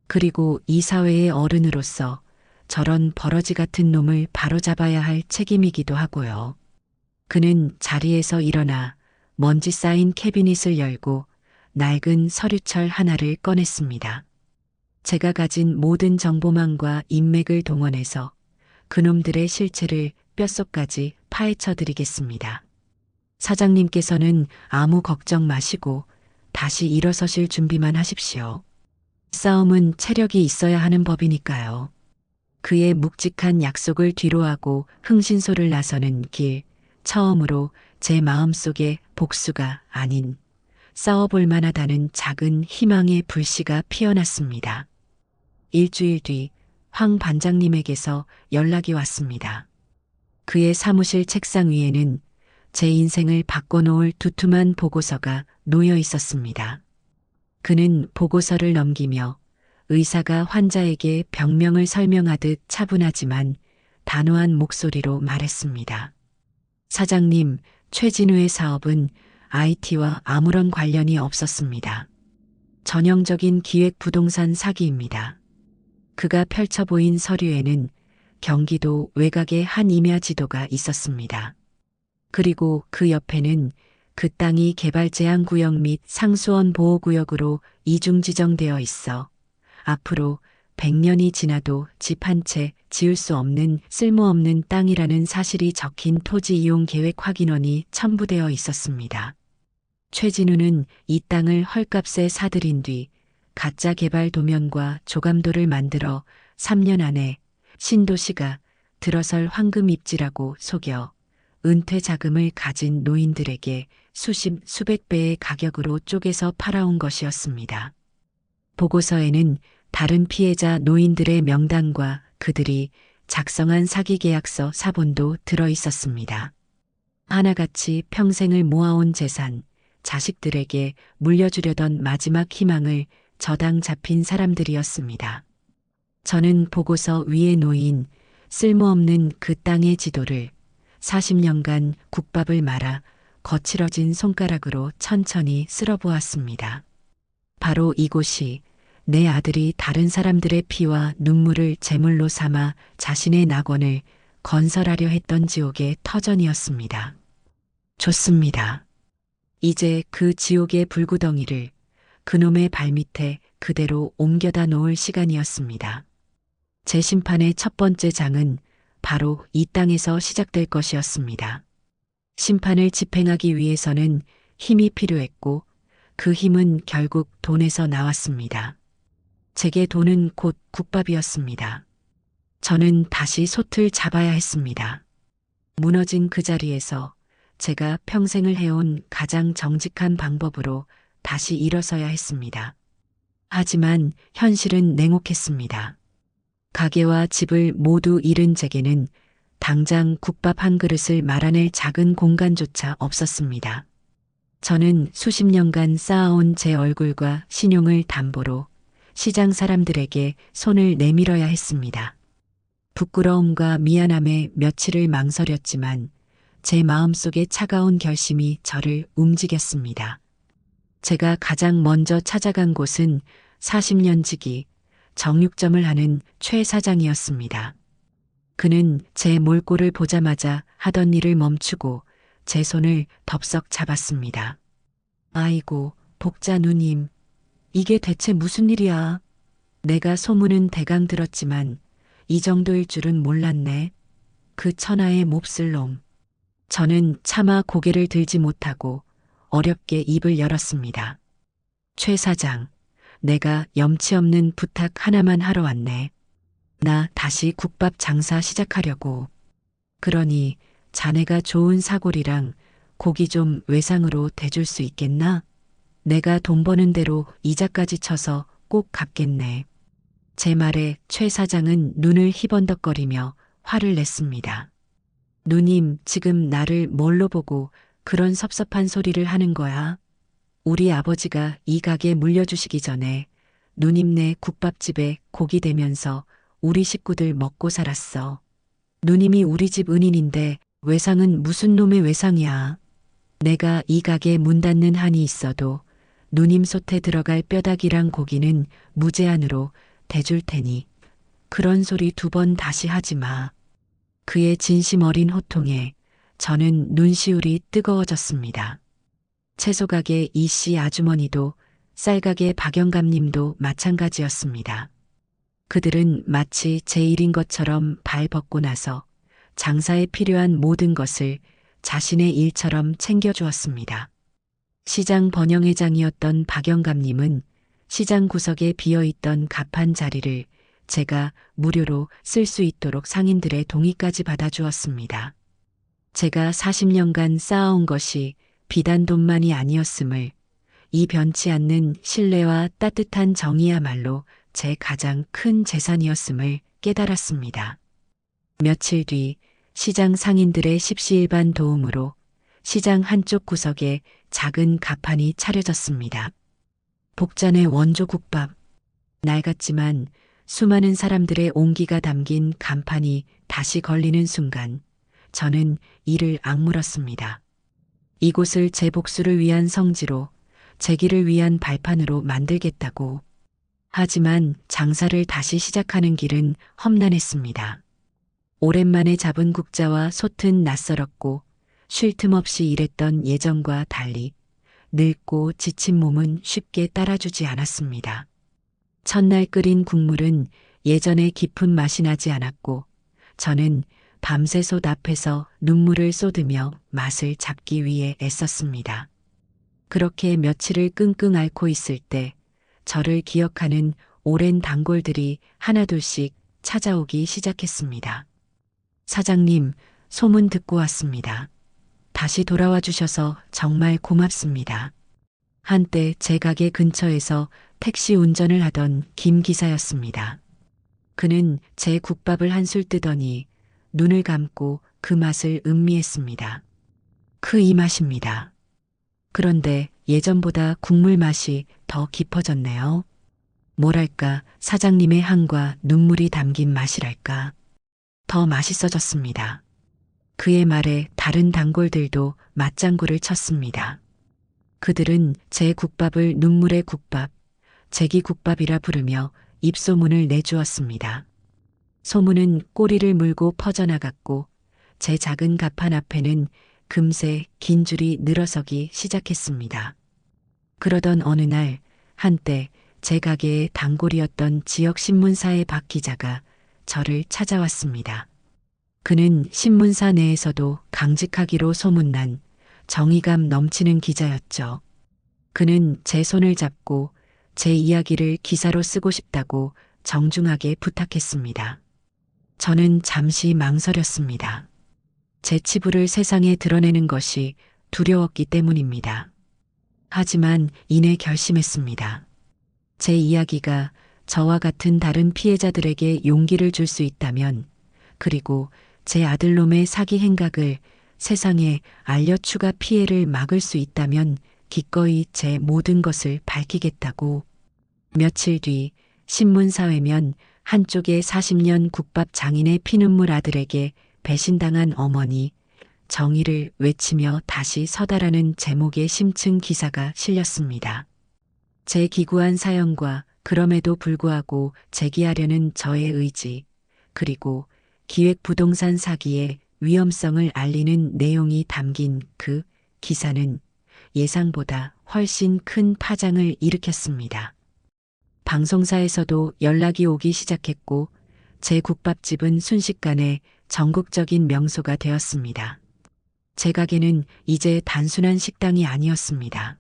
그리고 이 사회의 어른으로서 저런 버러지 같은 놈을 바로잡아야 할 책임이기도 하고요. 그는 자리에서 일어나 먼지 쌓인 캐비닛을 열고 낡은 서류철 하나를 꺼냈습니다. 제가 가진 모든 정보망과 인맥을 동원해서 그놈들의 실체를 뼛속까지 파헤쳐 드리겠습니다. 사장님께서는 아무 걱정 마시고 다시 일어서실 준비만 하십시오. 싸움은 체력이 있어야 하는 법이니까요. 그의 묵직한 약속을 뒤로하고 흥신소를 나서는 길, 처음으로 제 마음속에 복수가 아닌 싸워볼 만하다는 작은 희망의 불씨가 피어났습니다. 일주일 뒤 황 반장님에게서 연락이 왔습니다. 그의 사무실 책상 위에는 제 인생을 바꿔놓을 두툼한 보고서가 놓여 있었습니다. 그는 보고서를 넘기며 의사가 환자에게 병명을 설명하듯 차분하지만 단호한 목소리로 말했습니다. 사장님, 최진우의 사업은 IT와 아무런 관련이 없었습니다. 전형적인 기획 부동산 사기입니다. 그가 펼쳐 보인 서류에는 경기도 외곽의 한 임야 지도가 있었습니다. 그리고 그 옆에는 그 땅이 개발 제한 구역 및 상수원 보호구역으로 이중 지정되어 있어 앞으로 100년이 지나도 집 한 채 지을 수 없는 쓸모없는 땅이라는 사실이 적힌 토지 이용 계획 확인원이 첨부되어 있었습니다. 최진우는 이 땅을 헐값에 사들인 뒤 가짜 개발 도면과 조감도를 만들어 3년 안에 신도시가 들어설 황금 입지라고 속여 은퇴 자금을 가진 노인들에게 수십 수백 배의 가격으로 쪼개서 팔아온 것이었습니다. 보고서에는 다른 피해자 노인들의 명단과 그들이 작성한 사기 계약서 사본도 들어 있었습니다. 하나같이 평생을 모아온 재산, 자식들에게 물려주려던 마지막 희망을 저당 잡힌 사람들이었습니다. 저는 보고서 위에 놓인 쓸모없는 그 땅의 지도를 40년간 국밥을 말아 거칠어진 손가락으로 천천히 쓸어보았습니다. 바로 이곳이 내 아들이 다른 사람들의 피와 눈물을 제물로 삼아 자신의 낙원을 건설하려 했던 지옥의 터전이었습니다. 좋습니다. 이제 그 지옥의 불구덩이를 그놈의 발밑에 그대로 옮겨다 놓을 시간이었습니다. 제 심판의 첫 번째 장은 바로 이 땅에서 시작될 것이었습니다. 심판을 집행하기 위해서는 힘이 필요했고 그 힘은 결국 돈에서 나왔습니다. 제게 돈은 곧 국밥이었습니다. 저는 다시 솥을 잡아야 했습니다. 무너진 그 자리에서 제가 평생을 해온 가장 정직한 방법으로 다시 일어서야 했습니다. 하지만 현실은 냉혹했습니다. 가게와 집을 모두 잃은 제게는 당장 국밥 한 그릇을 말아낼 작은 공간조차 없었습니다. 저는 수십 년간 쌓아온 제 얼굴과 신용을 담보로 시장 사람들에게 손을 내밀어야 했습니다. 부끄러움과 미안함에 며칠을 망설였지만 제 마음속에 차가운 결심이 저를 움직였습니다. 제가 가장 먼저 찾아간 곳은 40년 지기 정육점을 하는 최 사장이었습니다. 그는 제 몰골을 보자마자 하던 일을 멈추고 제 손을 덥석 잡았습니다. 아이고, 복자 누님, 이게 대체 무슨 일이야? 내가 소문은 대강 들었지만 이 정도일 줄은 몰랐네. 그 천하의 몹쓸 놈. 저는 차마 고개를 들지 못하고 어렵게 입을 열었습니다. 최 사장, 내가 염치 없는 부탁 하나만 하러 왔네. 나 다시 국밥 장사 시작하려고. 그러니 자네가 좋은 사골이랑 고기 좀 외상으로 대줄 수 있겠나? 내가 돈 버는 대로 이자까지 쳐서 꼭 갚겠네. 제 말에 최 사장은 눈을 희번덕거리며 화를 냈습니다. 누님, 지금 나를 뭘로 보고 그런 섭섭한 소리를 하는 거야? 우리 아버지가 이 가게 물려주시기 전에 누님네 국밥집에 고기 대면서 우리 식구들 먹고 살았어. 누님이 우리 집 은인인데 외상은 무슨 놈의 외상이야. 내가 이 가게 문 닫는 한이 있어도 누님 솥에 들어갈 뼈다귀랑 고기는 무제한으로 대줄 테니 그런 소리 2번 다시 하지 마. 그의 진심 어린 호통에 저는 눈시울이 뜨거워졌습니다. 채소가게 이씨 아주머니도 쌀가게 박영감님도 마찬가지였습니다. 그들은 마치 제 일인 것처럼 발 벗고 나서 장사에 필요한 모든 것을 자신의 일처럼 챙겨주었습니다. 시장 번영회장이었던 박영감님은 시장 구석에 비어있던 갑판 자리를 제가 무료로 쓸 수 있도록 상인들의 동의까지 받아주었습니다. 제가 40년간 쌓아온 것이 비단 돈만이 아니었음을, 이 변치 않는 신뢰와 따뜻한 정이야말로 제 가장 큰 재산이었음을 깨달았습니다. 며칠 뒤 시장 상인들의 십시일반 도움으로 시장 한쪽 구석에 작은 갑판이 차려졌습니다. 복잔의 원조국밥. 낡았지만 수많은 사람들의 온기가 담긴 간판이 다시 걸리는 순간 저는 이를 악물었습니다. 이곳을 제 복수를 위한 성지로, 제 길을 위한 발판으로 만들겠다고. 하지만 장사를 다시 시작하는 길은 험난했습니다. 오랜만에 잡은 국자와 솥은 낯설었고 쉴 틈 없이 일했던 예전과 달리 늙고 지친 몸은 쉽게 따라주지 않았습니다. 첫날 끓인 국물은 예전의 깊은 맛이 나지 않았고 저는 밤새 솥 앞에서 눈물을 쏟으며 맛을 잡기 위해 애썼습니다. 그렇게 며칠을 끙끙 앓고 있을 때 저를 기억하는 오랜 단골들이 하나둘씩 찾아오기 시작했습니다. 사장님, 소문 듣고 왔습니다. 다시 돌아와 주셔서 정말 고맙습니다. 한때 제 가게 근처에서 택시 운전을 하던 김 기사였습니다. 그는 제 국밥을 한술 뜨더니 눈을 감고 그 맛을 음미했습니다. 그 이 맛입니다. 그런데 예전보다 국물 맛이 더 깊어졌네요. 뭐랄까, 사장님의 한과 눈물이 담긴 맛이랄까. 더 맛있어졌습니다. 그의 말에 다른 단골들도 맞장구를 쳤습니다. 그들은 제 국밥을 눈물의 국밥, 제기국밥이라 부르며 입소문을 내주었습니다. 소문은 꼬리를 물고 퍼져나갔고 제 작은 가판 앞에는 금세 긴 줄이 늘어서기 시작했습니다. 그러던 어느 날 한때 제 가게의 단골이었던 지역 신문사의 박 기자가 저를 찾아왔습니다. 그는 신문사 내에서도 강직하기로 소문난 정의감 넘치는 기자였죠. 그는 제 손을 잡고 제 이야기를 기사로 쓰고 싶다고 정중하게 부탁했습니다. 저는 잠시 망설였습니다. 제 치부를 세상에 드러내는 것이 두려웠기 때문입니다. 하지만 이내 결심했습니다. 제 이야기가 저와 같은 다른 피해자들에게 용기를 줄 수 있다면, 그리고 제 아들놈의 사기 행각을 세상에 알려 추가 피해를 막을 수 있다면 기꺼이 제 모든 것을 밝히겠다고. 며칠 뒤 신문사회면 한쪽에 40년 국밥 장인의 피눈물 아들에게 배신당한 어머니, 정의를 외치며 다시 서다라는 제목의 심층 기사가 실렸습니다. 제 기구한 사연과 그럼에도 불구하고 제기하려는 저의 의지, 그리고 기획부동산 사기의 위험성을 알리는 내용이 담긴 그 기사는 예상보다 훨씬 큰 파장을 일으켰습니다. 방송사에서도 연락이 오기 시작했고 제 국밥집은 순식간에 전국적인 명소가 되었습니다. 제 가게는 이제 단순한 식당이 아니었습니다.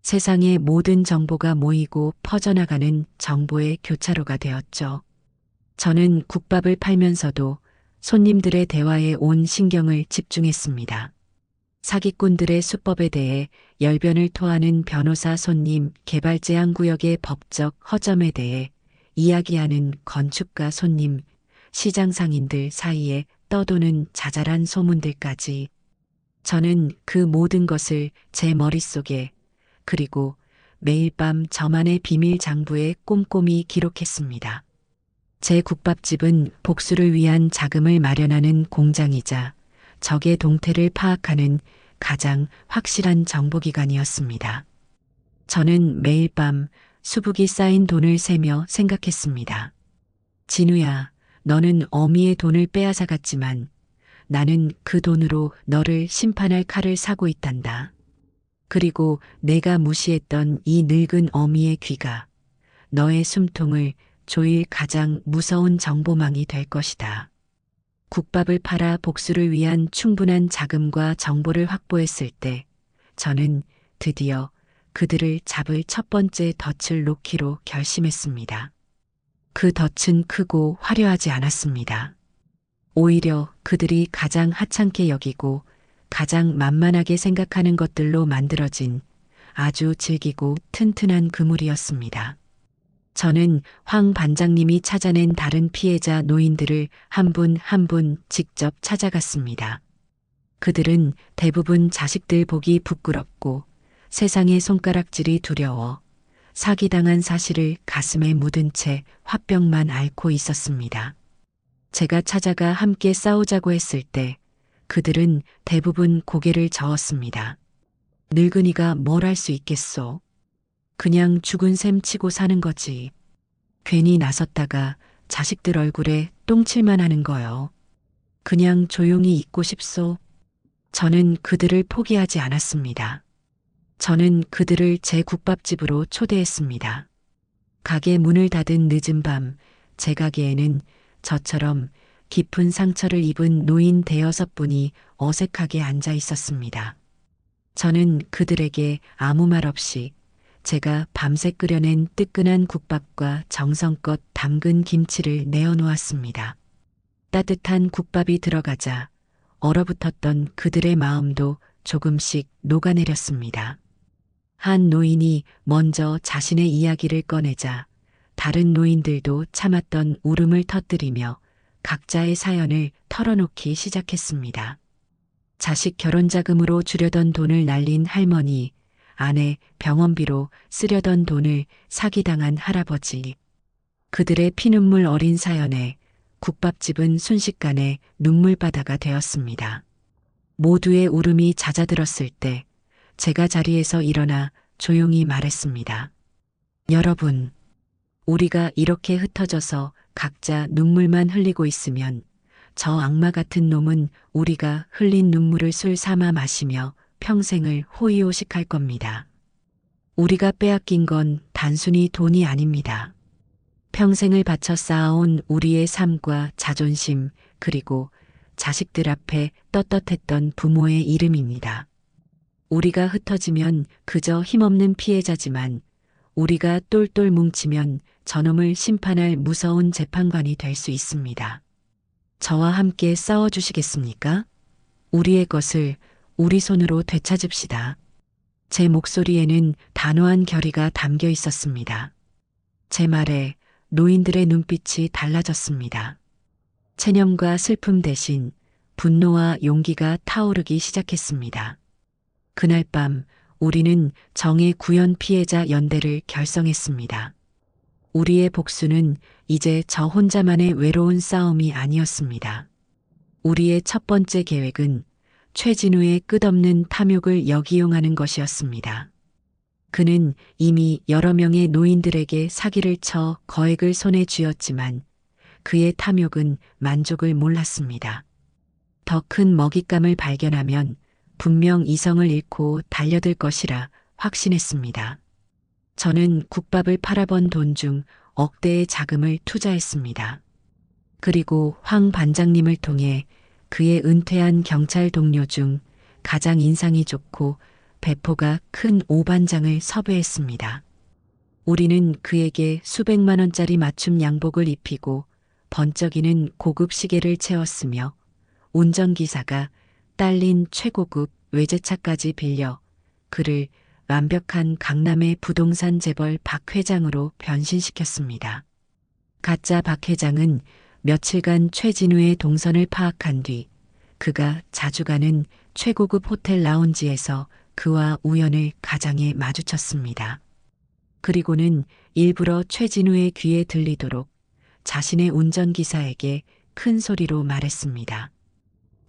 세상의 모든 정보가 모이고 퍼져나가는 정보의 교차로가 되었죠. 저는 국밥을 팔면서도 손님들의 대화에 온 신경을 집중했습니다. 사기꾼들의 수법에 대해 열변을 토하는 변호사 손님, 개발제한 구역의 법적 허점에 대해 이야기하는 건축가 손님, 시장 상인들 사이에 떠도는 자잘한 소문들까지. 저는 그 모든 것을 제 머릿속에, 그리고 매일 밤 저만의 비밀 장부에 꼼꼼히 기록했습니다. 제 국밥집은 복수를 위한 자금을 마련하는 공장이자 적의 동태를 파악하는 가장 확실한 정보기관이었습니다. 저는 매일 밤 수북이 쌓인 돈을 세며 생각했습니다. 진우야, 너는 어미의 돈을 빼앗아갔지만 나는 그 돈으로 너를 심판할 칼을 사고 있단다. 그리고 내가 무시했던 이 늙은 어미의 귀가 너의 숨통을 조일 가장 무서운 정보망이 될 것이다. 국밥을 팔아 복수를 위한 충분한 자금과 정보를 확보했을 때 저는 드디어 그들을 잡을 첫 번째 덫을 놓기로 결심했습니다. 그 덫은 크고 화려하지 않았습니다. 오히려 그들이 가장 하찮게 여기고 가장 만만하게 생각하는 것들로 만들어진 아주 질기고 튼튼한 그물이었습니다. 저는 황 반장님이 찾아낸 다른 피해자 노인들을 한 분 한 분 직접 찾아갔습니다. 그들은 대부분 자식들 보기 부끄럽고 세상의 손가락질이 두려워 사기당한 사실을 가슴에 묻은 채 화병만 앓고 있었습니다. 제가 찾아가 함께 싸우자고 했을 때 그들은 대부분 고개를 저었습니다. 늙은이가 뭘 할 수 있겠소? 그냥 죽은 셈 치고 사는 거지. 괜히 나섰다가 자식들 얼굴에 똥칠만 하는 거요. 그냥 조용히 있고 싶소. 저는 그들을 포기하지 않았습니다. 저는 그들을 제 국밥집으로 초대했습니다. 가게 문을 닫은 늦은 밤, 제 가게에는 저처럼 깊은 상처를 입은 노인 대여섯 분이 어색하게 앉아 있었습니다. 저는 그들에게 아무 말 없이 제가 밤새 끓여낸 뜨끈한 국밥과 정성껏 담근 김치를 내어놓았습니다. 따뜻한 국밥이 들어가자 얼어붙었던 그들의 마음도 조금씩 녹아내렸습니다. 한 노인이 먼저 자신의 이야기를 꺼내자 다른 노인들도 참았던 울음을 터뜨리며 각자의 사연을 털어놓기 시작했습니다. 자식 결혼 자금으로 주려던 돈을 날린 할머니, 아내 병원비로 쓰려던 돈을 사기당한 할아버지. 그들의 피눈물 어린 사연에 국밥집은 순식간에 눈물바다가 되었습니다. 모두의 울음이 잦아들었을 때 제가 자리에서 일어나 조용히 말했습니다. 여러분, 우리가 이렇게 흩어져서 각자 눈물만 흘리고 있으면 저 악마 같은 놈은 우리가 흘린 눈물을 술 삼아 마시며 평생을 호의호식할 겁니다. 우리가 빼앗긴 건 단순히 돈이 아닙니다. 평생을 바쳐 쌓아온 우리의 삶과 자존심, 그리고 자식들 앞에 떳떳했던 부모의 이름입니다. 우리가 흩어지면 그저 힘없는 피해자지만 우리가 똘똘 뭉치면 저놈을 심판할 무서운 재판관이 될 수 있습니다. 저와 함께 싸워주시겠습니까? 우리의 것을 우리 손으로 되찾읍시다. 제 목소리에는 단호한 결의가 담겨 있었습니다. 제 말에 노인들의 눈빛이 달라졌습니다. 체념과 슬픔 대신 분노와 용기가 타오르기 시작했습니다. 그날 밤 우리는 정의 구현 피해자 연대를 결성했습니다. 우리의 복수는 이제 저 혼자만의 외로운 싸움이 아니었습니다. 우리의 첫 번째 계획은 최진우의 끝없는 탐욕을 역이용하는 것이었습니다. 그는 이미 여러 명의 노인들에게 사기를 쳐 거액을 손에 쥐었지만 그의 탐욕은 만족을 몰랐습니다. 더 큰 먹잇감을 발견하면 분명 이성을 잃고 달려들 것이라 확신했습니다. 저는 국밥을 팔아본 돈 중 억대의 자금을 투자했습니다. 그리고 황 반장님을 통해 그의 은퇴한 경찰 동료 중 가장 인상이 좋고 배포가 큰 오반장을 섭외했습니다. 우리는 그에게 수백만 원짜리 맞춤 양복을 입히고 번쩍이는 고급 시계를 채웠으며 운전기사가 딸린 최고급 외제차까지 빌려 그를 완벽한 강남의 부동산 재벌 박 회장으로 변신시켰습니다. 가짜 박 회장은 며칠간 최진우의 동선을 파악한 뒤 그가 자주 가는 최고급 호텔 라운지에서 그와 우연을 가장에 마주쳤습니다. 그리고는 일부러 최진우의 귀에 들리도록 자신의 운전기사에게 큰 소리로 말했습니다.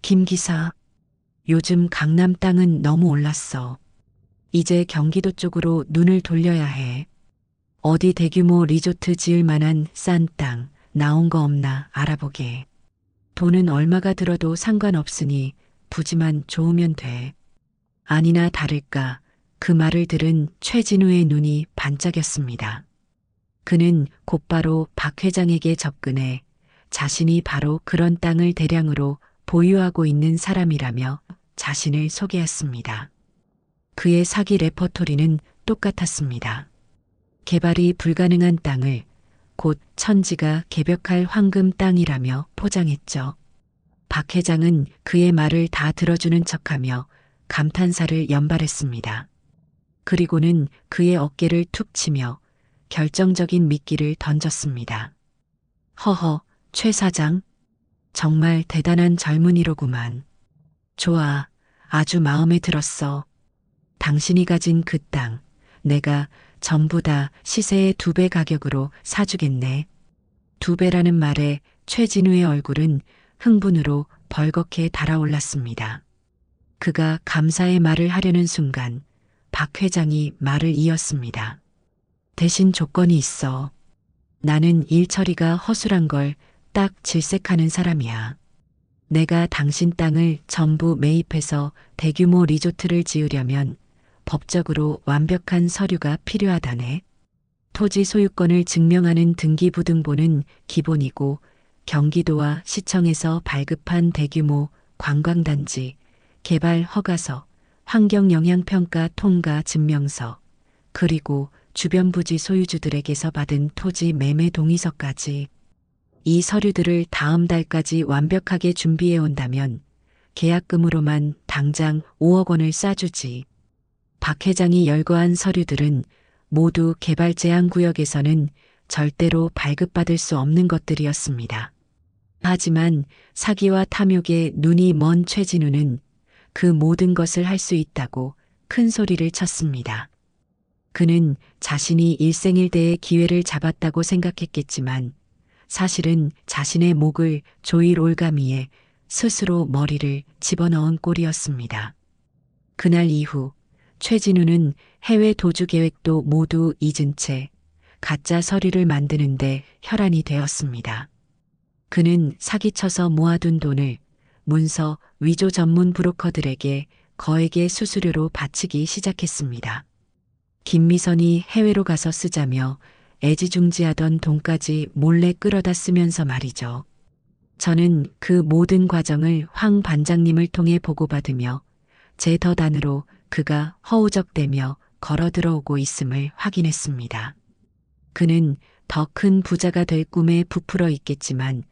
김 기사, 요즘 강남 땅은 너무 올랐어. 이제 경기도 쪽으로 눈을 돌려야 해. 어디 대규모 리조트 지을 만한 싼 땅 나온 거 없나 알아보게. 돈은 얼마가 들어도 상관없으니 부지만 좋으면 돼. 아니나 다를까 그 말을 들은 최진우의 눈이 반짝였습니다. 그는 곧바로 박 회장에게 접근해 자신이 바로 그런 땅을 대량으로 보유하고 있는 사람이라며 자신을 소개했습니다. 그의 사기 레퍼토리는 똑같았습니다. 개발이 불가능한 땅을 곧 천지가 개벽할 황금 땅이라며 포장했죠. 박 회장은 그의 말을 다 들어주는 척하며 감탄사를 연발했습니다. 그리고는 그의 어깨를 툭 치며 결정적인 미끼를 던졌습니다. 허허, 최 사장. 정말 대단한 젊은이로구만. 좋아, 아주 마음에 들었어. 당신이 가진 그 땅, 내가 전부 다 시세의 2배 가격으로 사주겠네. 2배라는 말에 최진우의 얼굴은 흥분으로 벌겋게 달아올랐습니다. 그가 감사의 말을 하려는 순간 박 회장이 말을 이었습니다. 대신 조건이 있어. 나는 일 처리가 허술한 걸 딱 질색하는 사람이야. 내가 당신 땅을 전부 매입해서 대규모 리조트를 지으려면 법적으로 완벽한 서류가 필요하다네. 토지 소유권을 증명하는 등기부등본은 기본이고 경기도와 시청에서 발급한 대규모 관광단지, 개발 허가서, 환경영향평가 통과 증명서, 그리고 주변 부지 소유주들에게서 받은 토지 매매 동의서까지. 이 서류들을 다음 달까지 완벽하게 준비해 온다면 계약금으로만 당장 5억 원을 싸주지. 박 회장이 열거한 서류들은 모두 개발 제한 구역에서는 절대로 발급받을 수 없는 것들이었습니다. 하지만 사기와 탐욕에 눈이 먼 최진우는 그 모든 것을 할 수 있다고 큰 소리를 쳤습니다. 그는 자신이 일생일대의 기회를 잡았다고 생각했겠지만 사실은 자신의 목을 조일 올가미에 스스로 머리를 집어넣은 꼴이었습니다. 그날 이후 최진우는 해외 도주 계획도 모두 잊은 채 가짜 서류를 만드는데 혈안이 되었습니다. 그는 사기쳐서 모아둔 돈을 문서 위조 전문 브로커들에게 거액의 수수료로 바치기 시작했습니다. 김미선이 해외로 가서 쓰자며 애지중지하던 돈까지 몰래 끌어다 쓰면서 말이죠. 저는 그 모든 과정을 황 반장님을 통해 보고받으며 제 덫안으로 그가 허우적대며 걸어 들어오고 있음을 확인했습니다. 그는 더 큰 부자가 될 꿈에 부풀어 있겠지만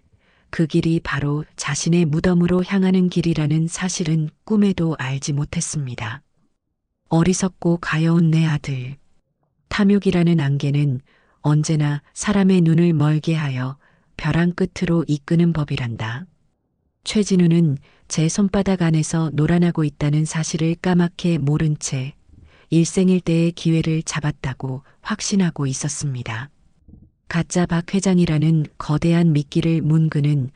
그 길이 바로 자신의 무덤으로 향하는 길이라는 사실은 꿈에도 알지 못했습니다. 어리석고 가여운 내 아들. 탐욕이라는 안개는 언제나 사람의 눈을 멀게 하여 벼랑 끝으로 이끄는 법이란다. 최진우는 제 손바닥 안에서 놀아나고 있다는 사실을 까맣게 모른 채 일생일대의 기회를 잡았다고 확신하고 있었습니다. 가짜 박 회장이라는 거대한 미끼를 문 그는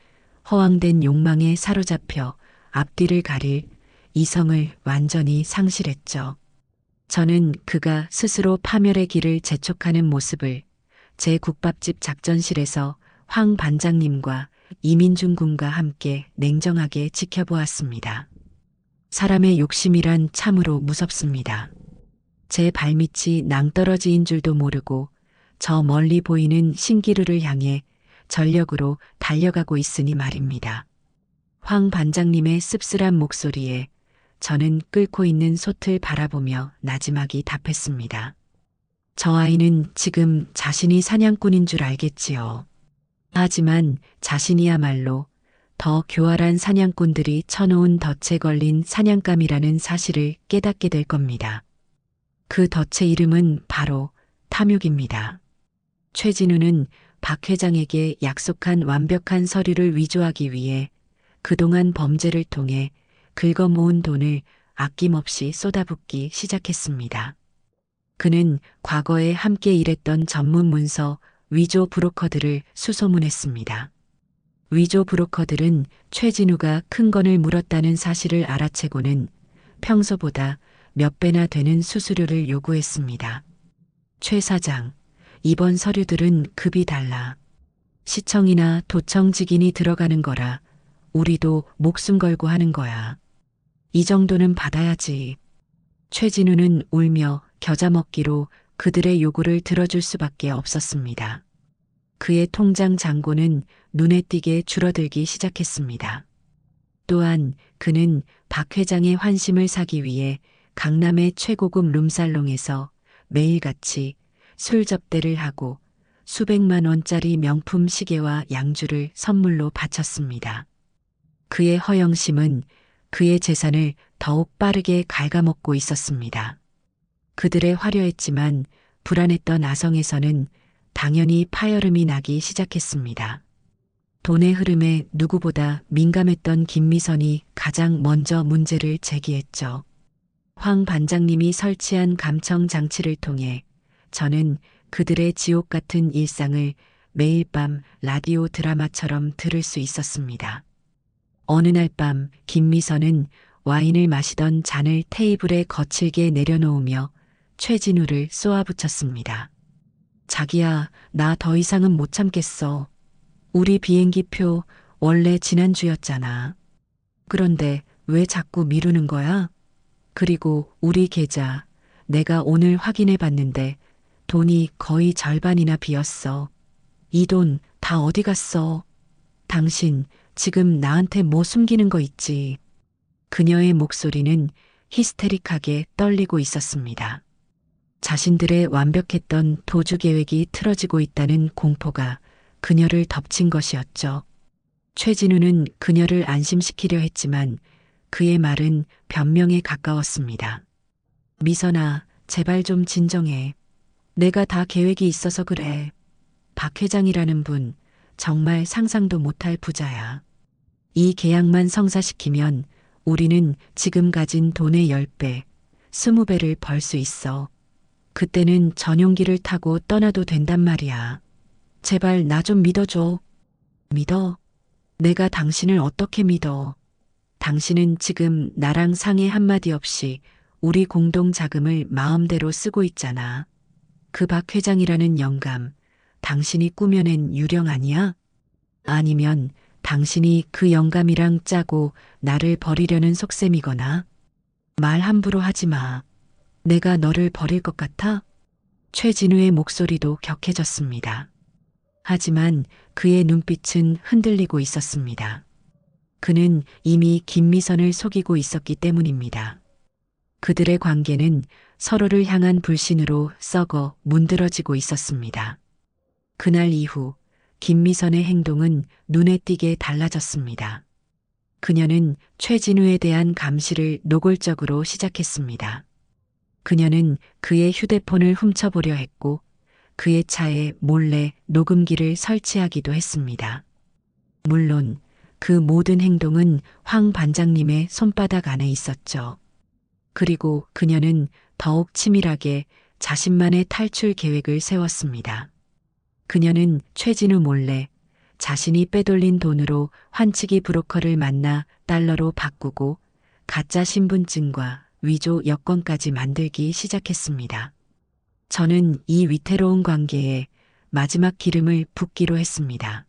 허황된 욕망에 사로잡혀 앞뒤를 가릴 이성을 완전히 상실했죠. 저는 그가 스스로 파멸의 길을 재촉하는 모습을 제 국밥집 작전실에서 황 반장님과 이민중 군과 함께 냉정하게 지켜보았습니다. 사람의 욕심이란 참으로 무섭습니다. 제 발밑이 낭떠러지인 줄도 모르고 저 멀리 보이는 신기루를 향해 전력으로 달려가고 있으니 말입니다. 황 반장님의 씁쓸한 목소리에 저는 끓고 있는 솥을 바라보며 나지막이 답했습니다. 저 아이는 지금 자신이 사냥꾼인 줄 알겠지요. 하지만 자신이야말로 더 교활한 사냥꾼들이 쳐놓은 덫에 걸린 사냥감이라는 사실을 깨닫게 될 겁니다. 그 덫의 이름은 바로 탐욕입니다. 최진우는 박 회장에게 약속한 완벽한 서류를 위조하기 위해 그동안 범죄를 통해 긁어 모은 돈을 아낌없이 쏟아붓기 시작했습니다. 그는 과거에 함께 일했던 전문 문서 위조 브로커들을 수소문했습니다. 위조 브로커들은 최진우가 큰 건을 물었다는 사실을 알아채고는 평소보다 몇 배나 되는 수수료를 요구했습니다. 최 사장, 이번 서류들은 급이 달라. 시청이나 도청 직인이 들어가는 거라 우리도 목숨 걸고 하는 거야. 이 정도는 받아야지. 최진우는 울며 겨자 먹기로 그들의 요구를 들어줄 수밖에 없었습니다. 그의 통장 잔고는 눈에 띄게 줄어들기 시작했습니다. 또한 그는 박 회장의 환심을 사기 위해 강남의 최고급 룸살롱에서 매일같이 술 접대를 하고 수백만 원짜리 명품 시계와 양주를 선물로 바쳤습니다. 그의 허영심은 그의 재산을 더욱 빠르게 갉아먹고 있었습니다. 그들의 화려했지만 불안했던 아성에서는 당연히 파열음이 나기 시작했습니다. 돈의 흐름에 누구보다 민감했던 김미선이 가장 먼저 문제를 제기했죠. 황 반장님이 설치한 감청 장치를 통해 저는 그들의 지옥 같은 일상을 매일 밤 라디오 드라마처럼 들을 수 있었습니다. 어느 날 밤 김미선은 와인을 마시던 잔을 테이블에 거칠게 내려놓으며 최진우를 쏘아붙였습니다. 자기야, 나 더 이상은 못 참겠어. 우리 비행기표 원래 지난주였잖아. 그런데 왜 자꾸 미루는 거야? 그리고 우리 계좌 내가 오늘 확인해 봤는데 돈이 거의 절반이나 비었어. 이 돈 다 어디 갔어? 당신 지금 나한테 뭐 숨기는 거 있지? 그녀의 목소리는 히스테릭하게 떨리고 있었습니다. 자신들의 완벽했던 도주 계획이 틀어지고 있다는 공포가 그녀를 덮친 것이었죠. 최진우는 그녀를 안심시키려 했지만 그의 말은 변명에 가까웠습니다. 미선아, 제발 좀 진정해. 내가 다 계획이 있어서 그래. 박 회장이라는 분 정말 상상도 못할 부자야. 이 계약만 성사시키면 우리는 지금 가진 돈의 10배, 20배를 벌 수 있어. 그때는 전용기를 타고 떠나도 된단 말이야. 제발 나 좀 믿어줘. 믿어? 내가 당신을 어떻게 믿어? 당신은 지금 나랑 상의 한마디 없이 우리 공동 자금을 마음대로 쓰고 있잖아. 그 박 회장이라는 영감, 당신이 꾸며낸 유령 아니야? 아니면 당신이 그 영감이랑 짜고 나를 버리려는 속셈이거나. 말 함부로 하지 마. 내가 너를 버릴 것 같아? 최진우의 목소리도 격해졌습니다. 하지만 그의 눈빛은 흔들리고 있었습니다. 그는 이미 김미선을 속이고 있었기 때문입니다. 그들의 관계는 서로를 향한 불신으로 썩어 문드러지고 있었습니다. 그날 이후 김미선의 행동은 눈에 띄게 달라졌습니다. 그녀는 최진우에 대한 감시를 노골적으로 시작했습니다. 그녀는 그의 휴대폰을 훔쳐보려 했고 그의 차에 몰래 녹음기를 설치하기도 했습니다. 물론 그 모든 행동은 황 반장님의 손바닥 안에 있었죠. 그리고 그녀는 더욱 치밀하게 자신만의 탈출 계획을 세웠습니다. 그녀는 최진우 몰래 자신이 빼돌린 돈으로 환치기 브로커를 만나 달러로 바꾸고 가짜 신분증과 위조 여권까지 만들기 시작했습니다. 저는 이 위태로운 관계에 마지막 기름을 붓기로 했습니다.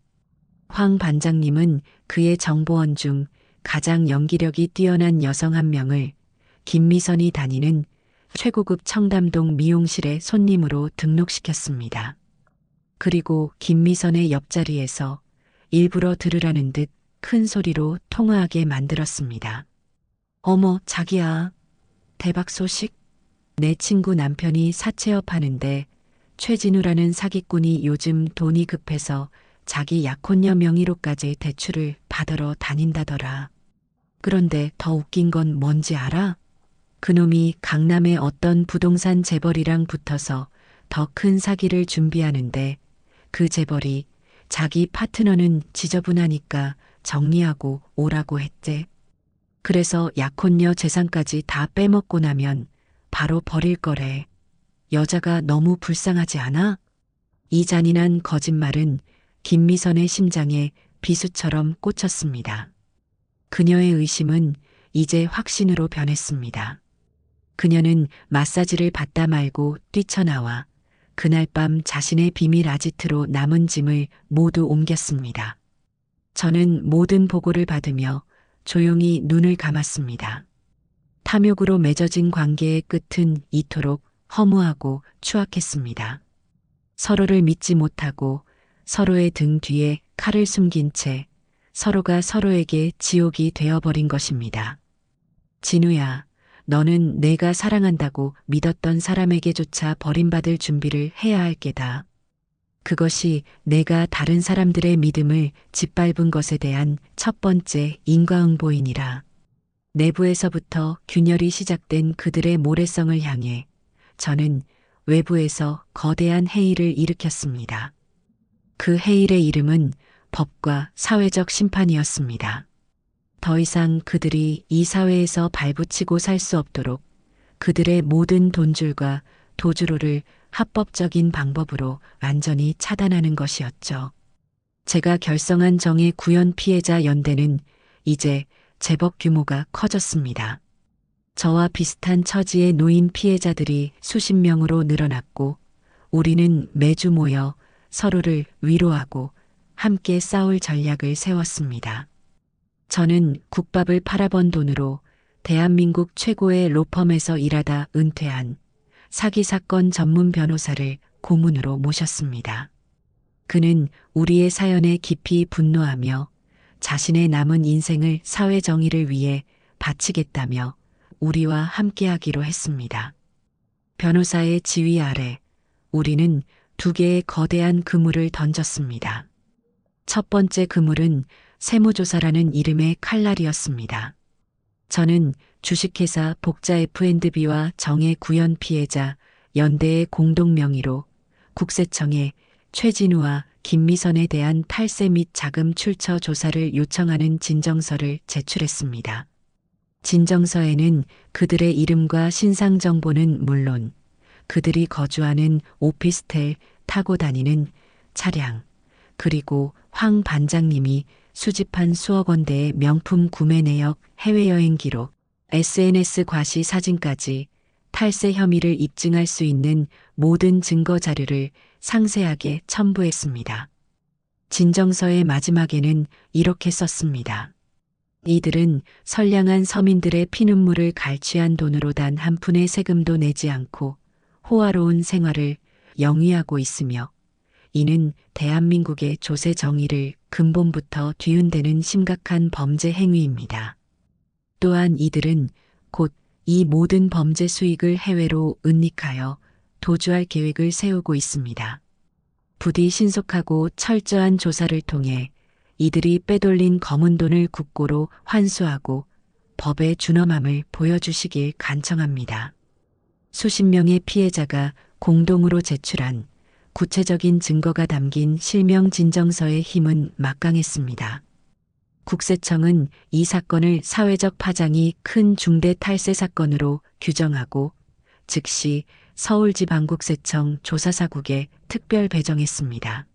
황 반장님은 그의 정보원 중 가장 연기력이 뛰어난 여성 한 명을 김미선이 다니는 최고급 청담동 미용실의 손님으로 등록시켰습니다. 그리고 김미선의 옆자리에서 일부러 들으라는 듯 큰 소리로 통화하게 만들었습니다. 어머, 자기야. 대박 소식? 내 친구 남편이 사채업 하는데 최진우라는 사기꾼이 요즘 돈이 급해서 자기 약혼녀 명의로까지 대출을 받으러 다닌다더라. 그런데 더 웃긴 건 뭔지 알아? 그놈이 강남의 어떤 부동산 재벌이랑 붙어서 더 큰 사기를 준비하는데 그 재벌이 자기 파트너는 지저분하니까 정리하고 오라고 했대. 그래서 약혼녀 재산까지 다 빼먹고 나면 바로 버릴 거래. 여자가 너무 불쌍하지 않아? 이 잔인한 거짓말은 김미선의 심장에 비수처럼 꽂혔습니다. 그녀의 의심은 이제 확신으로 변했습니다. 그녀는 마사지를 받다 말고 뛰쳐나와 그날 밤 자신의 비밀 아지트로 남은 짐을 모두 옮겼습니다. 저는 모든 보고를 받으며 조용히 눈을 감았습니다. 탐욕으로 맺어진 관계의 끝은 이토록 허무하고 추악했습니다. 서로를 믿지 못하고 서로의 등 뒤에 칼을 숨긴 채 서로가 서로에게 지옥이 되어버린 것입니다. 진우야, 너는 내가 사랑한다고 믿었던 사람에게조차 버림받을 준비를 해야 할 게다. 그것이 내가 다른 사람들의 믿음을 짓밟은 것에 대한 첫 번째 인과응보이니라. 내부에서부터 균열이 시작된 그들의 모래성을 향해 저는 외부에서 거대한 해일을 일으켰습니다. 그 해일의 이름은 법과 사회적 심판이었습니다. 더 이상 그들이 이 사회에서 발붙이고 살 수 없도록 그들의 모든 돈줄과 도주로를 합법적인 방법으로 완전히 차단하는 것이었죠. 제가 결성한 정의 구현 피해자 연대는 이제 제법 규모가 커졌습니다. 저와 비슷한 처지의 노인 피해자들이 수십 명으로 늘어났고 우리는 매주 모여 서로를 위로하고 함께 싸울 전략을 세웠습니다. 저는 국밥을 팔아번 돈으로 대한민국 최고의 로펌에서 일하다 은퇴한 사기 사건 전문 변호사를 고문으로 모셨습니다. 그는 우리의 사연에 깊이 분노하며 자신의 남은 인생을 사회 정의를 위해 바치겠다며 우리와 함께하기로 했습니다. 변호사의 지휘 아래 우리는 두 개의 거대한 그물을 던졌습니다. 첫 번째 그물은 세무조사라는 이름의 칼날이었습니다. 저는 주식회사 복자 F&B와 정의 구현 피해자 연대의 공동 명의로 국세청에 최진우와 김미선에 대한 탈세 및 자금 출처 조사를 요청하는 진정서를 제출했습니다. 진정서에는 그들의 이름과 신상 정보는 물론 그들이 거주하는 오피스텔, 타고 다니는 차량, 그리고 황 반장님이 수집한 수억 원대의 명품 구매 내역, 해외여행 기록, SNS 과시 사진까지 탈세 혐의를 입증할 수 있는 모든 증거 자료를 상세하게 첨부했습니다. 진정서의 마지막에는 이렇게 썼습니다. 이들은 선량한 서민들의 피눈물을 갈취한 돈으로 단 한 푼의 세금도 내지 않고 호화로운 생활을 영위하고 있으며 이는 대한민국의 조세 정의를 근본부터 뒤흔드는 심각한 범죄 행위입니다. 또한 이들은 곧 이 모든 범죄 수익을 해외로 은닉하여 도주할 계획을 세우고 있습니다. 부디 신속하고 철저한 조사를 통해 이들이 빼돌린 검은 돈을 국고로 환수하고 법의 준엄함을 보여주시길 간청합니다. 수십 명의 피해자가 공동으로 제출한 구체적인 증거가 담긴 실명 진정서의 힘은 막강했습니다. 국세청은 이 사건을 사회적 파장이 큰 중대 탈세 사건으로 규정하고 즉시 서울지방국세청 조사사국에 특별 배정했습니다.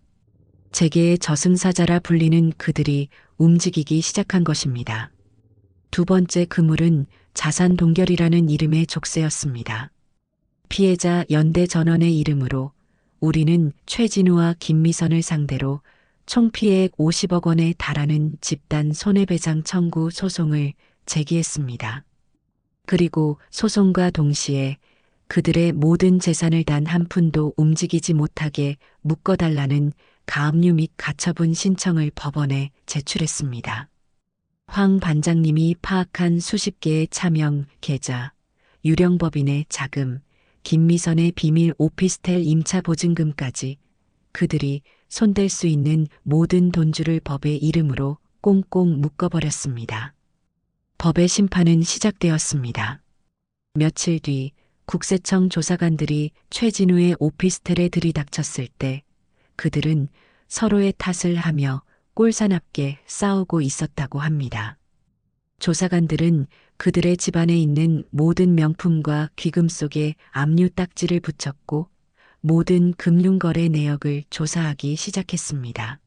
재계의 저승사자라 불리는 그들이 움직이기 시작한 것입니다. 두 번째 그물은 자산 동결이라는 이름의 족쇄였습니다. 피해자 연대 전원의 이름으로 우리는 최진우와 김미선을 상대로 총 피해액 50억 원에 달하는 집단 손해배상 청구 소송을 제기했습니다. 그리고 소송과 동시에 그들의 모든 재산을 단 한 푼도 움직이지 못하게 묶어달라는 가압류 및 가처분 신청을 법원에 제출했습니다. 황 반장님이 파악한 수십 개의 차명, 계좌, 유령법인의 자금, 김미선의 비밀 오피스텔 임차 보증금까지 그들이 손댈 수 있는 모든 돈줄을 법의 이름으로 꽁꽁 묶어버렸습니다. 법의 심판은 시작되었습니다. 며칠 뒤 국세청 조사관들이 최진우의 오피스텔에 들이닥쳤을 때 그들은 서로의 탓을 하며 꼴사납게 싸우고 있었다고 합니다. 조사관들은 그들의 집안에 있는 모든 명품과 귀금 속에 압류 딱지를 붙였고 모든 금융거래 내역을 조사하기 시작했습니다.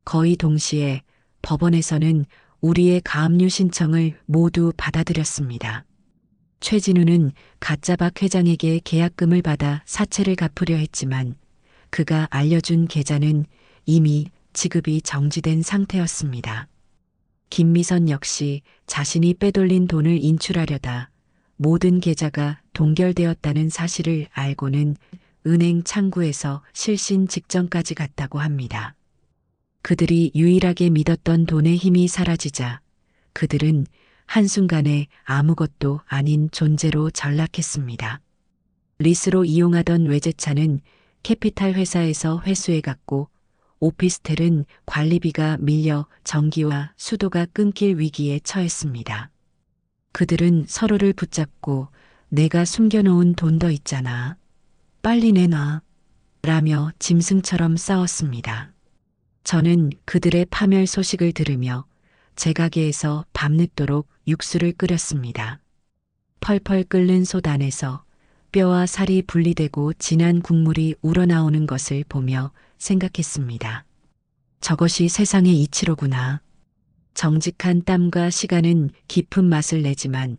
거의 동시에 법원에서는 우리의 가압류 신청을 모두 받아들였습니다. 최진우는 가짜 박 회장에게 계약금을 받아 사채를 갚으려 했지만 그가 알려준 계좌는 이미 지급이 정지된 상태였습니다. 김미선 역시 자신이 빼돌린 돈을 인출하려다 모든 계좌가 동결되었다는 사실을 알고는 은행 창구에서 실신 직전까지 갔다고 합니다. 그들이 유일하게 믿었던 돈의 힘이 사라지자 그들은 한순간에 아무것도 아닌 존재로 전락했습니다. 리스로 이용하던 외제차는 캐피탈 회사에서 회수해갔고 오피스텔은 관리비가 밀려 전기와 수도가 끊길 위기에 처했습니다. 그들은 서로를 붙잡고 내가 숨겨놓은 돈 더 있잖아. 빨리 내놔. 라며 짐승처럼 싸웠습니다. 저는 그들의 파멸 소식을 들으며 제 가게에서 밤늦도록 육수를 끓였습니다. 펄펄 끓는 솥 안에서 뼈와 살이 분리되고 진한 국물이 우러나오는 것을 보며 생각했습니다. 저것이 세상의 이치로구나. 정직한 땀과 시간은 깊은 맛을 내지만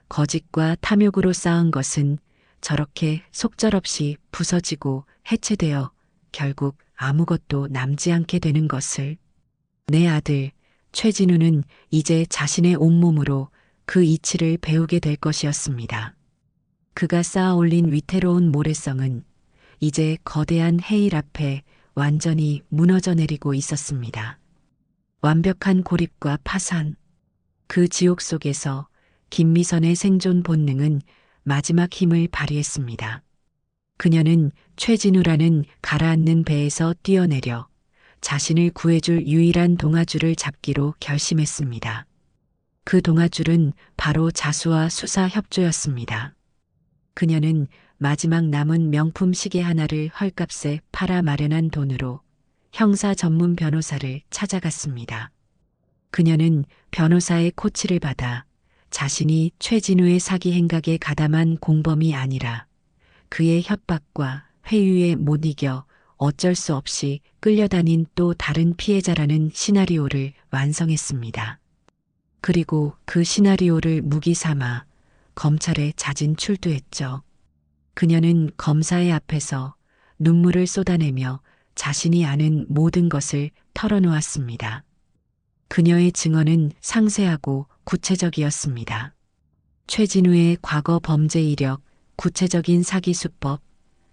거짓과 탐욕으로 쌓은 것은 저렇게 속절없이 부서지고 해체되어 결국 아무것도 남지 않게 되는 것을. 내 아들 최진우는 이제 자신의 온몸으로 그 이치를 배우게 될 것이었습니다. 그가 쌓아 올린 위태로운 모래성은 이제 거대한 해일 앞에 완전히 무너져 내리고 있었습니다. 완벽한 고립과 파산. 그 지옥 속에서 김미선의 생존 본능은 마지막 힘을 발휘했습니다. 그녀는 최진우라는 가라앉는 배에서 뛰어내려 자신을 구해줄 유일한 동아줄을 잡기로 결심했습니다. 그 동아줄은 바로 자수와 수사 협조였습니다. 그녀는 마지막 남은 명품 시계 하나를 헐값에 팔아 마련한 돈으로 형사 전문 변호사를 찾아갔습니다. 그녀는 변호사의 코치를 받아 자신이 최진우의 사기 행각에 가담한 공범이 아니라 그의 협박과 회유에 못 이겨 어쩔 수 없이 끌려다닌 또 다른 피해자라는 시나리오를 완성했습니다. 그리고 그 시나리오를 무기 삼아 검찰에 자진 출두했죠. 그녀는 검사의 앞에서 눈물을 쏟아내며 자신이 아는 모든 것을 털어놓았습니다. 그녀의 증언은 상세하고 구체적이었습니다. 최진우의 과거 범죄 이력, 구체적인 사기 수법,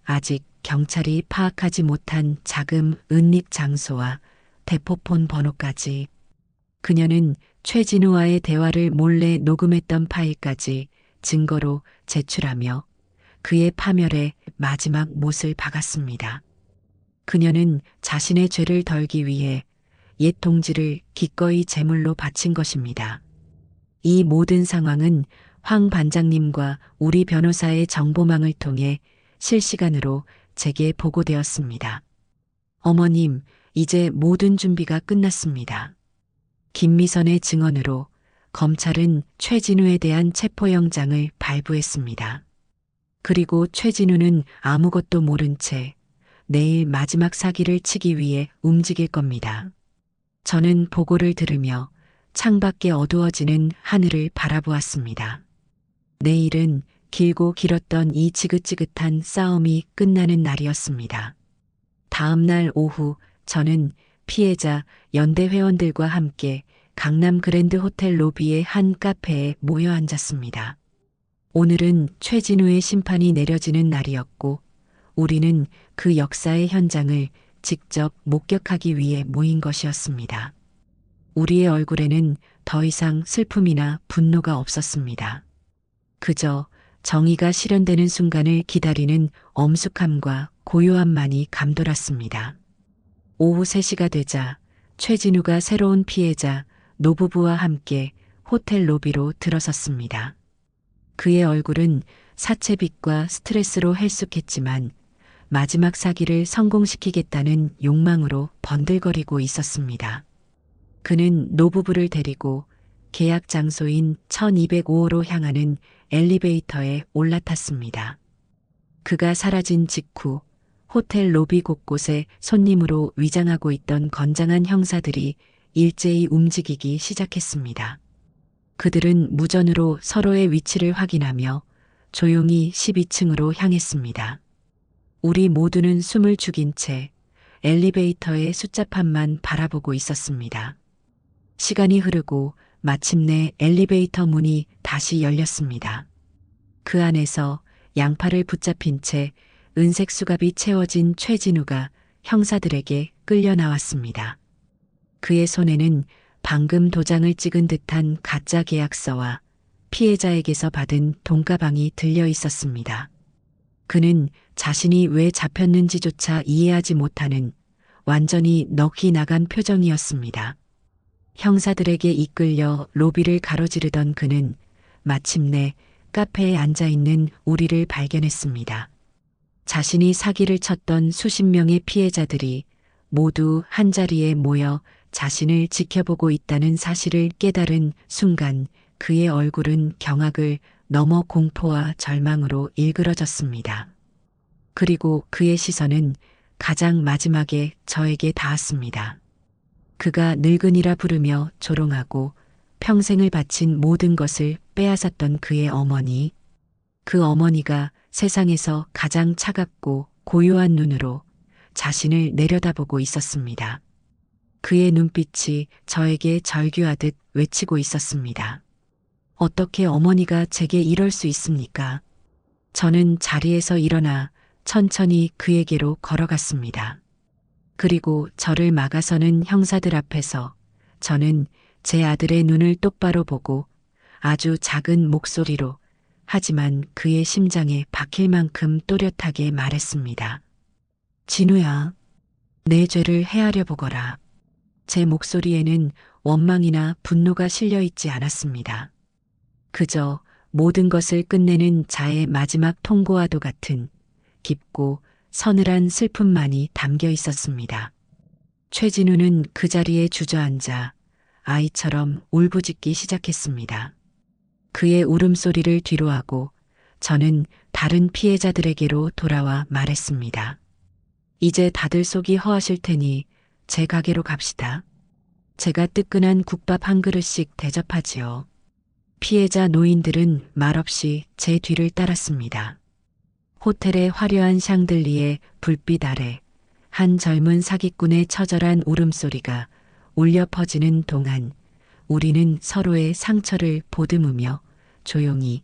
아직 경찰이 파악하지 못한 자금 은닉 장소와 대포폰 번호까지. 그녀는 최진우와의 대화를 몰래 녹음했던 파일까지 증거로 제출하며 그의 파멸에 마지막 못을 박았습니다. 그녀는 자신의 죄를 덜기 위해 옛 동지를 기꺼이 제물로 바친 것입니다. 이 모든 상황은 황 반장님과 우리 변호사의 정보망을 통해 실시간으로 제게 보고되었습니다. 어머님, 이제 모든 준비가 끝났습니다. 김미선의 증언으로 검찰은 최진우에 대한 체포영장을 발부했습니다. 그리고 최진우는 아무것도 모른 채 내일 마지막 사기를 치기 위해 움직일 겁니다. 저는 보고를 들으며 창밖에 어두워지는 하늘을 바라보았습니다. 내일은 길고 길었던 이 지긋지긋한 싸움이 끝나는 날이었습니다. 다음 날 오후 저는 피해자 연대 회원들과 함께 강남 그랜드 호텔 로비의 한 카페에 모여 앉았습니다. 오늘은 최진우의 심판이 내려지는 날이었고 우리는 그 역사의 현장을 직접 목격하기 위해 모인 것이었습니다. 우리의 얼굴에는 더 이상 슬픔이나 분노가 없었습니다. 그저 정의가 실현되는 순간을 기다리는 엄숙함과 고요함만이 감돌았습니다. 오후 3시가 되자 최진우가 새로운 피해자 노부부와 함께 호텔 로비로 들어섰습니다. 그의 얼굴은 사채빚과 스트레스로 헬쑥했지만 마지막 사기를 성공시키겠다는 욕망으로 번들거리고 있었습니다. 그는 노부부를 데리고 계약 장소인 1205호로 향하는 엘리베이터에 올라탔습니다. 그가 사라진 직후 호텔 로비 곳곳에 손님으로 위장하고 있던 건장한 형사들이 일제히 움직이기 시작했습니다. 그들은 무전으로 서로의 위치를 확인하며 조용히 12층으로 향했습니다. 우리 모두는 숨을 죽인 채 엘리베이터의 숫자판만 바라보고 있었습니다. 시간이 흐르고 마침내 엘리베이터 문이 다시 열렸습니다. 그 안에서 양팔을 붙잡힌 채 은색 수갑이 채워진 최진우가 형사들에게 끌려 나왔습니다. 그의 손에는 방금 도장을 찍은 듯한 가짜 계약서와 피해자에게서 받은 돈가방이 들려 있었습니다. 그는 자신이 왜 잡혔는지조차 이해하지 못하는 완전히 넋이 나간 표정이었습니다. 형사들에게 이끌려 로비를 가로지르던 그는 마침내 카페에 앉아있는 우리를 발견했습니다. 자신이 사기를 쳤던 수십 명의 피해자들이 모두 한자리에 모여 자신을 지켜보고 있다는 사실을 깨달은 순간 그의 얼굴은 경악을 넘어 공포와 절망으로 일그러졌습니다. 그리고 그의 시선은 가장 마지막에 저에게 닿았습니다. 그가 늙은이라 부르며 조롱하고 평생을 바친 모든 것을 빼앗았던 그의 어머니. 그 어머니가 세상에서 가장 차갑고 고요한 눈으로 자신을 내려다보고 있었습니다. 그의 눈빛이 저에게 절규하듯 외치고 있었습니다. 어떻게 어머니가 제게 이럴 수 있습니까? 저는 자리에서 일어나 천천히 그에게로 걸어갔습니다. 그리고 저를 막아서는 형사들 앞에서 저는 제 아들의 눈을 똑바로 보고 아주 작은 목소리로 하지만 그의 심장에 박힐 만큼 또렷하게 말했습니다. 진우야, 내 죄를 헤아려 보거라. 제 목소리에는 원망이나 분노가 실려 있지 않았습니다. 그저 모든 것을 끝내는 자의 마지막 통고와도 같은 깊고 서늘한 슬픔만이 담겨 있었습니다. 최진우는 그 자리에 주저앉아 아이처럼 울부짖기 시작했습니다. 그의 울음소리를 뒤로하고 저는 다른 피해자들에게로 돌아와 말했습니다. 이제 다들 속이 허하실 테니 제 가게로 갑시다. 제가 뜨끈한 국밥 한 그릇씩 대접하지요. 피해자 노인들은 말없이 제 뒤를 따랐습니다. 호텔의 화려한 샹들리에 불빛 아래 한 젊은 사기꾼의 처절한 울음소리가 울려 퍼지는 동안 우리는 서로의 상처를 보듬으며 조용히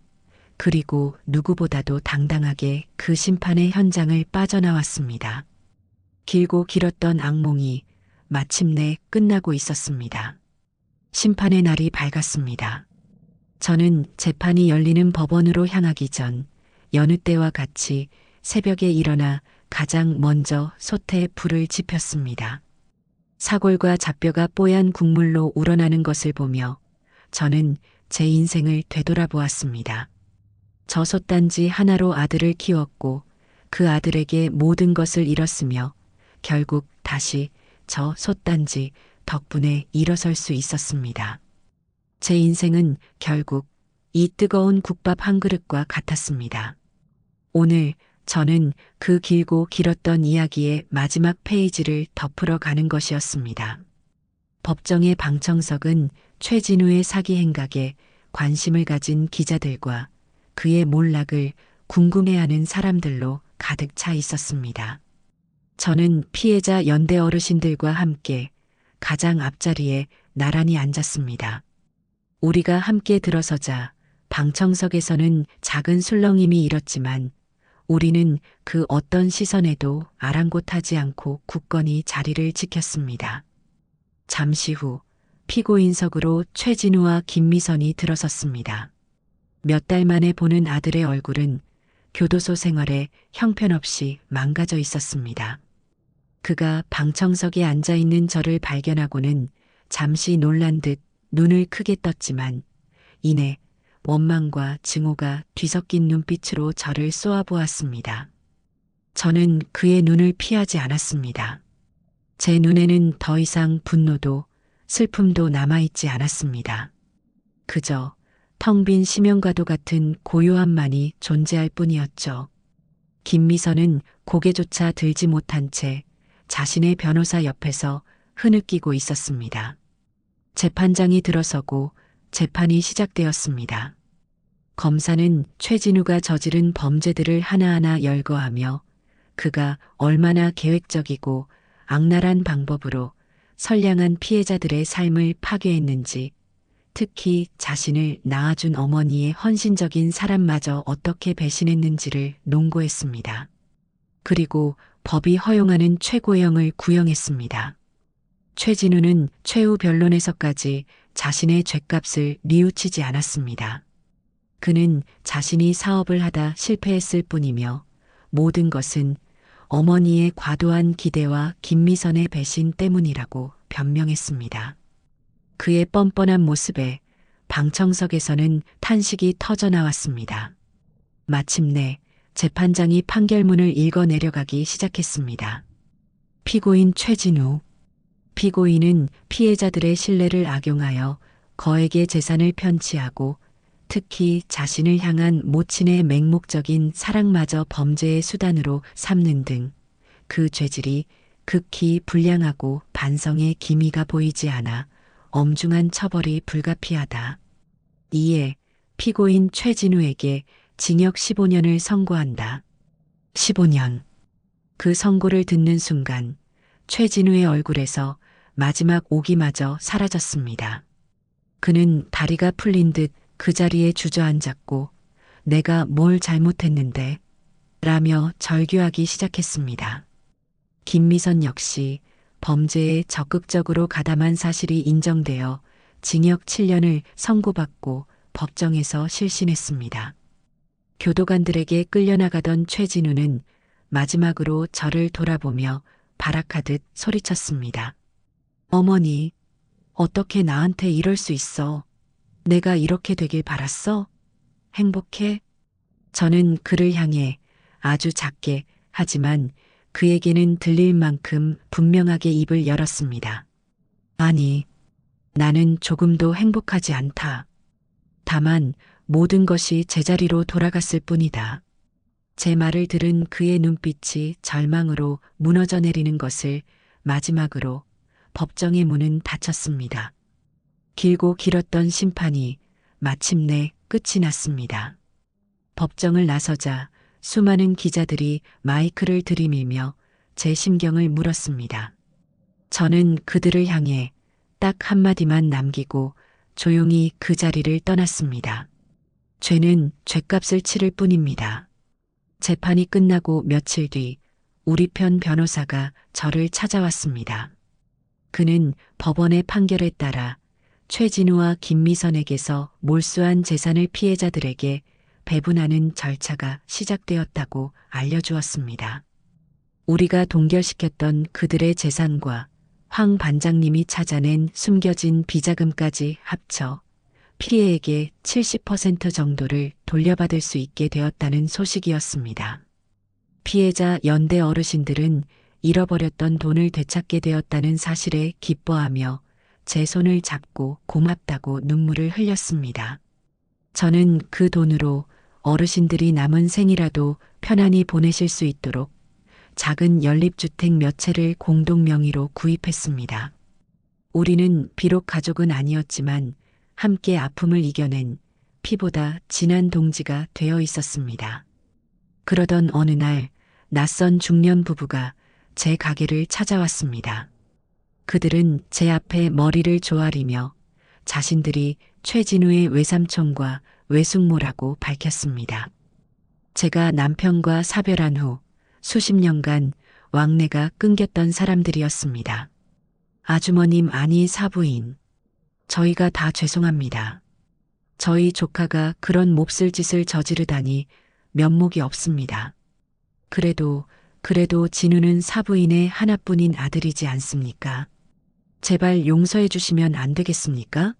그리고 누구보다도 당당하게 그 심판의 현장을 빠져나왔습니다. 길고 길었던 악몽이 마침내 끝나고 있었습니다. 심판의 날이 밝았습니다. 저는 재판이 열리는 법원으로 향하기 전 여느 때와 같이 새벽에 일어나 가장 먼저 솥에 불을 지폈습니다. 사골과 잡뼈가 뽀얀 국물로 우러나는 것을 보며 저는 제 인생을 되돌아보았습니다. 저 솥단지 하나로 아들을 키웠고 그 아들에게 모든 것을 잃었으며 결국 다시 저 솥단지 덕분에 일어설 수 있었습니다. 제 인생은 결국 이 뜨거운 국밥 한 그릇과 같았습니다. 오늘 저는 그 길고 길었던 이야기의 마지막 페이지를 덮으러 가는 것이었습니다. 법정의 방청석은 최진우의 사기 행각에 관심을 가진 기자들과 그의 몰락을 궁금해하는 사람들로 가득 차 있었습니다. 저는 피해자 연대 어르신들과 함께 가장 앞자리에 나란히 앉았습니다. 우리가 함께 들어서자 방청석에서는 작은 술렁임이 일었지만 우리는 그 어떤 시선에도 아랑곳하지 않고 굳건히 자리를 지켰습니다. 잠시 후 피고인석으로 최진우와 김미선이 들어섰습니다. 몇 달 만에 보는 아들의 얼굴은 교도소 생활에 형편없이 망가져 있었습니다. 그가 방청석에 앉아 있는 저를 발견하고는 잠시 놀란 듯 눈을 크게 떴지만 이내 원망과 증오가 뒤섞인 눈빛으로 저를 쏘아보았습니다. 저는 그의 눈을 피하지 않았습니다. 제 눈에는 더 이상 분노도 슬픔도 남아있지 않았습니다. 그저 텅 빈 심연과도 같은 고요함만이 존재할 뿐이었죠. 김미선은 고개조차 들지 못한 채 자신의 변호사 옆에서 흐느끼고 있었습니다. 재판장이 들어서고 재판이 시작되었습니다. 검사는 최진우가 저지른 범죄들을 하나하나 열거하며 그가 얼마나 계획적이고 악랄한 방법으로 선량한 피해자들의 삶을 파괴했는지, 특히 자신을 낳아준 어머니의 헌신적인 사람마저 어떻게 배신했는지를 논고했습니다. 그리고 법이 허용하는 최고형을 구형했습니다. 최진우는 최후 변론에서까지 자신의 죗값을 뉘우치지 않았습니다. 그는 자신이 사업을 하다 실패했을 뿐이며 모든 것은 어머니의 과도한 기대와 김미선의 배신 때문이라고 변명했습니다. 그의 뻔뻔한 모습에 방청석에서는 탄식이 터져나왔습니다. 마침내 재판장이 판결문을 읽어 내려가기 시작했습니다. 피고인 최진우. 피고인은 피해자들의 신뢰를 악용하여 거액의 재산을 편취하고 특히 자신을 향한 모친의 맹목적인 사랑마저 범죄의 수단으로 삼는 등 그 죄질이 극히 불량하고 반성의 기미가 보이지 않아 엄중한 처벌이 불가피하다. 이에 피고인 최진우에게 징역 15년을 선고한다. 15년. 그 선고를 듣는 순간 최진우의 얼굴에서 마지막 오기마저 사라졌습니다. 그는 다리가 풀린 듯 그 자리에 주저앉았고 내가 뭘 잘못했는데? 라며 절규하기 시작했습니다. 김미선 역시 범죄에 적극적으로 가담한 사실이 인정되어 징역 7년을 선고받고 법정에서 실신했습니다. 교도관들에게 끌려나가던 최진우는 마지막으로 저를 돌아보며 발악하듯 소리쳤습니다. 어머니, 어떻게 나한테 이럴 수 있어? 내가 이렇게 되길 바랐어? 행복해? 저는 그를 향해 아주 작게 하지만 그에게는 들릴 만큼 분명하게 입을 열었습니다. 아니, 나는 조금도 행복하지 않다. 다만 모든 것이 제자리로 돌아갔을 뿐이다. 제 말을 들은 그의 눈빛이 절망으로 무너져 내리는 것을 마지막으로 법정의 문은 닫혔습니다. 길고 길었던 심판이 마침내 끝이 났습니다. 법정을 나서자 수많은 기자들이 마이크를 들이밀며 제 심경을 물었습니다. 저는 그들을 향해 딱 한마디만 남기고 조용히 그 자리를 떠났습니다. 죄는 죗값을 치를 뿐입니다. 재판이 끝나고 며칠 뒤 우리 편 변호사가 저를 찾아왔습니다. 그는 법원의 판결에 따라 최진우와 김미선에게서 몰수한 재산을 피해자들에게 배분하는 절차가 시작되었다고 알려주었습니다. 우리가 동결시켰던 그들의 재산과 황 반장님이 찾아낸 숨겨진 비자금까지 합쳐 피해액의 70% 정도를 돌려받을 수 있게 되었다는 소식이었습니다. 피해자 연대 어르신들은 잃어버렸던 돈을 되찾게 되었다는 사실에 기뻐하며 제 손을 잡고 고맙다고 눈물을 흘렸습니다. 저는 그 돈으로 어르신들이 남은 생이라도 편안히 보내실 수 있도록 작은 연립주택 몇 채를 공동 명의로 구입했습니다. 우리는 비록 가족은 아니었지만 함께 아픔을 이겨낸 피보다 진한 동지가 되어 있었습니다. 그러던 어느 날 낯선 중년 부부가 제 가게를 찾아왔습니다. 그들은 제 앞에 머리를 조아리며 자신들이 최진우의 외삼촌과 외숙모라고 밝혔습니다. 제가 남편과 사별한 후 수십 년간 왕래가 끊겼던 사람들이었습니다. 아주머님 아니 사부인. 저희가 다 죄송합니다. 저희 조카가 그런 몹쓸 짓을 저지르다니 면목이 없습니다. 그래도 진우는 사부인의 하나뿐인 아들이지 않습니까? 제발 용서해 주시면 안 되겠습니까?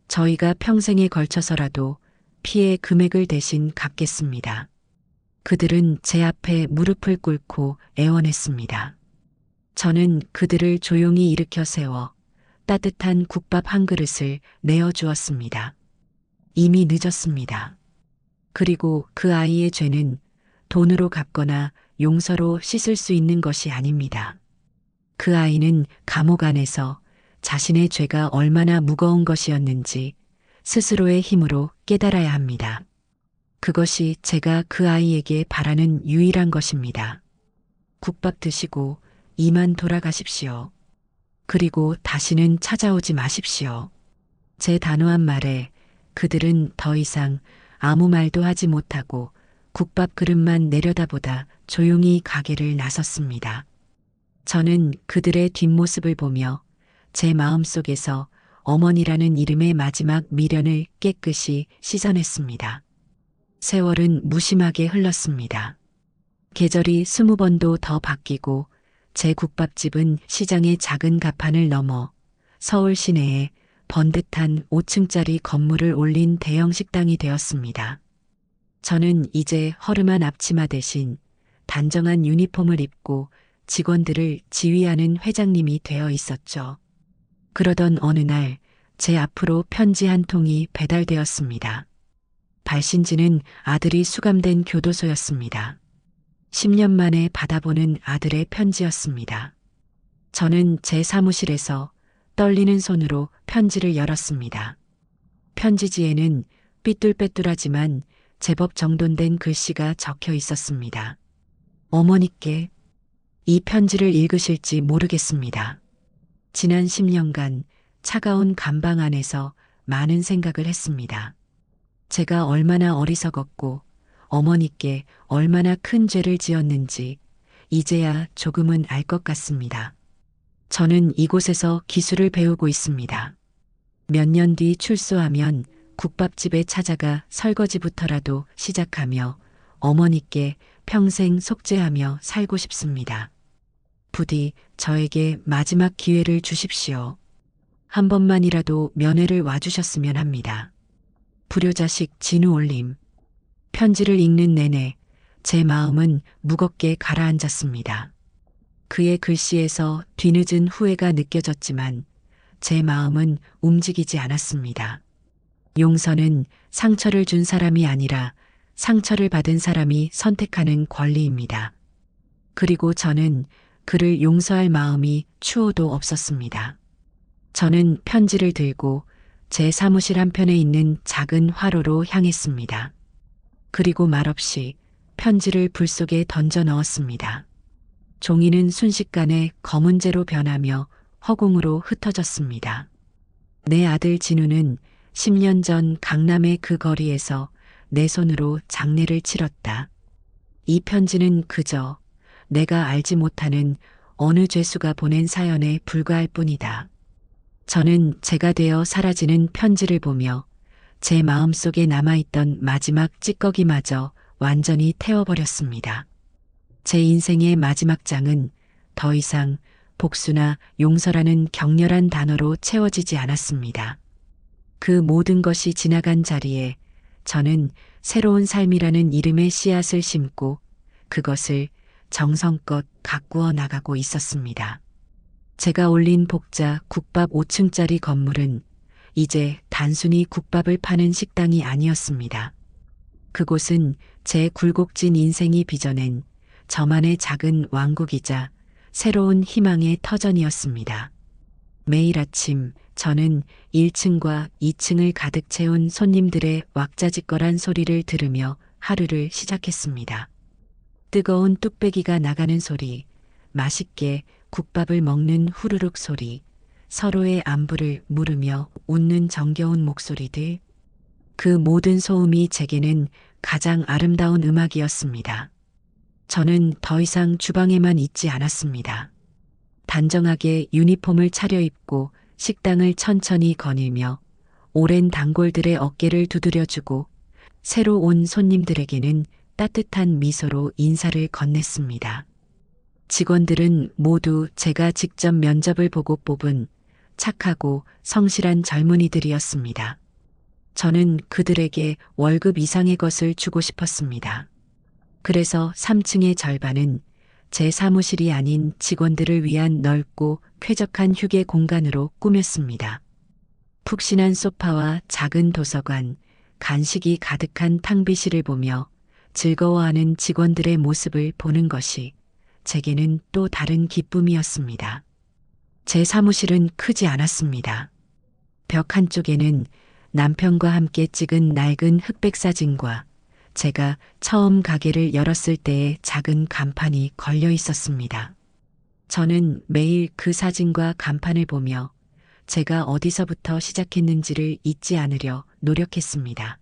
저희가 평생에 걸쳐서라도 피해 금액을 대신 갚겠습니다. 그들은 제 앞에 무릎을 꿇고 애원했습니다. 저는 그들을 조용히 일으켜 세워 따뜻한 국밥 한 그릇을 내어주었습니다. 이미 늦었습니다. 그리고 그 아이의 죄는 돈으로 갚거나 용서로 씻을 수 있는 것이 아닙니다. 그 아이는 감옥 안에서 자신의 죄가 얼마나 무거운 것이었는지 스스로의 힘으로 깨달아야 합니다. 그것이 제가 그 아이에게 바라는 유일한 것입니다. 국밥 드시고 이만 돌아가십시오. 그리고 다시는 찾아오지 마십시오. 제 단호한 말에 그들은 더 이상 아무 말도 하지 못하고 국밥 그릇만 내려다보다 조용히 가게를 나섰습니다. 저는 그들의 뒷모습을 보며 제 마음속에서 어머니라는 이름의 마지막 미련을 깨끗이 씻어냈습니다. 세월은 무심하게 흘렀습니다. 계절이 20번도 더 바뀌고 제 국밥집은 시장의 작은 가판을 넘어 서울 시내에 번듯한 5층짜리 건물을 올린 대형 식당이 되었습니다. 저는 이제 허름한 앞치마 대신 단정한 유니폼을 입고 직원들을 지휘하는 회장님이 되어 있었죠. 그러던 어느 날 제 앞으로 편지 한 통이 배달되었습니다. 발신지는 아들이 수감된 교도소였습니다. 10년 만에 받아보는 아들의 편지였습니다. 저는 제 사무실에서 떨리는 손으로 편지를 열었습니다. 편지지에는 삐뚤빼뚤하지만 제법 정돈된 글씨가 적혀 있었습니다. 어머니께 이 편지를 읽으실지 모르겠습니다. 지난 10년간 차가운 감방 안에서 많은 생각을 했습니다. 제가 얼마나 어리석었고 어머니께 얼마나 큰 죄를 지었는지 이제야 조금은 알 것 같습니다. 저는 이곳에서 기술을 배우고 있습니다. 몇 년 뒤 출소하면 국밥집에 찾아가 설거지부터라도 시작하며 어머니께 평생 속죄하며 살고 싶습니다. 부디 저에게 마지막 기회를 주십시오. 한 번만이라도 면회를 와주셨으면 합니다. 불효자식 진우 올림. 편지를 읽는 내내 제 마음은 무겁게 가라앉았습니다. 그의 글씨에서 뒤늦은 후회가 느껴졌지만 제 마음은 움직이지 않았습니다. 용서는 상처를 준 사람이 아니라 상처를 받은 사람이 선택하는 권리입니다. 그리고 저는 그를 용서할 마음이 추호도 없었습니다. 저는 편지를 들고 제 사무실 한편에 있는 작은 화로로 향했습니다. 그리고 말없이 편지를 불 속에 던져 넣었습니다. 종이는 순식간에 검은재로 변하며 허공으로 흩어졌습니다. 내 아들 진우는 10년 전 강남의 그 거리에서 내 손으로 장례를 치렀다. 이 편지는 그저 내가 알지 못하는 어느 죄수가 보낸 사연에 불과할 뿐이다. 저는 제가 되어 사라지는 편지를 보며 제 마음속에 남아있던 마지막 찌꺼기마저 완전히 태워버렸습니다. 제 인생의 마지막 장은 더 이상 복수나 용서라는 격렬한 단어로 채워지지 않았습니다. 그 모든 것이 지나간 자리에 저는 새로운 삶이라는 이름의 씨앗을 심고 그것을 정성껏 가꾸어 나가고 있었습니다. 제가 올린 복자 국밥 5층짜리 건물은 이제 단순히 국밥을 파는 식당이 아니었습니다. 그곳은 제 굴곡진 인생이 빚어낸 저만의 작은 왕국이자 새로운 희망의 터전이었습니다. 매일 아침 저는 1층과 2층을 가득 채운 손님들의 왁자지껄한 소리를 들으며 하루를 시작했습니다. 뜨거운 뚝배기가 나가는 소리, 맛있게 국밥을 먹는 후루룩 소리, 서로의 안부를 물으며 웃는 정겨운 목소리들, 그 모든 소음이 제게는 가장 아름다운 음악이었습니다. 저는 더 이상 주방에만 있지 않았습니다. 단정하게 유니폼을 차려입고 식당을 천천히 거닐며 오랜 단골들의 어깨를 두드려주고 새로 온 손님들에게는 따뜻한 미소로 인사를 건넸습니다. 직원들은 모두 제가 직접 면접을 보고 뽑은 착하고 성실한 젊은이들이었습니다. 저는 그들에게 월급 이상의 것을 주고 싶었습니다. 그래서 3층의 절반은 제 사무실이 아닌 직원들을 위한 넓고 쾌적한 휴게 공간으로 꾸몄습니다. 푹신한 소파와 작은 도서관, 간식이 가득한 탕비실을 보며 즐거워하는 직원들의 모습을 보는 것이 제게는 또 다른 기쁨이었습니다. 제 사무실은 크지 않았습니다. 벽 한쪽에는 남편과 함께 찍은 낡은 흑백 사진과 제가 처음 가게를 열었을 때의 작은 간판이 걸려 있었습니다. 저는 매일 그 사진과 간판을 보며 제가 어디서부터 시작했는지를 잊지 않으려 노력했습니다.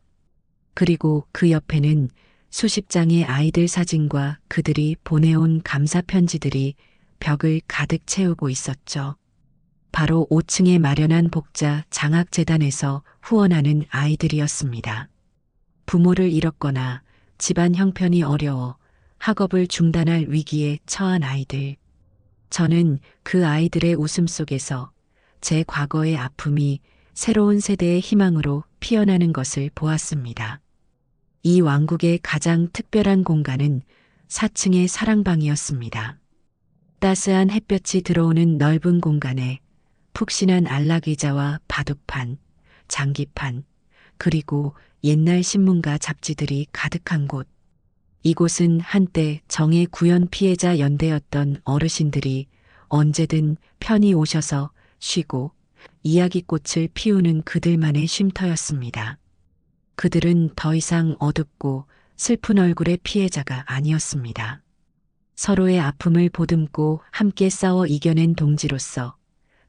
그리고 그 옆에는 수십 장의 아이들 사진과 그들이 보내온 감사 편지들이 벽을 가득 채우고 있었죠. 바로 5층에 마련한 복자 장학재단에서 후원하는 아이들이었습니다. 부모를 잃었거나 집안 형편이 어려워 학업을 중단할 위기에 처한 아이들. 저는 그 아이들의 웃음 속에서 제 과거의 아픔이 새로운 세대의 희망으로 피어나는 것을 보았습니다. 이 왕국의 가장 특별한 공간은 4층의 사랑방이었습니다. 따스한 햇볕이 들어오는 넓은 공간에 푹신한 안락의자와 바둑판, 장기판, 그리고 옛날 신문과 잡지들이 가득한 곳. 이곳은 한때 정의 구현 피해자 연대였던 어르신들이 언제든 편히 오셔서 쉬고 이야기꽃을 피우는 그들만의 쉼터였습니다. 그들은 더 이상 어둡고 슬픈 얼굴의 피해자가 아니었습니다. 서로의 아픔을 보듬고 함께 싸워 이겨낸 동지로서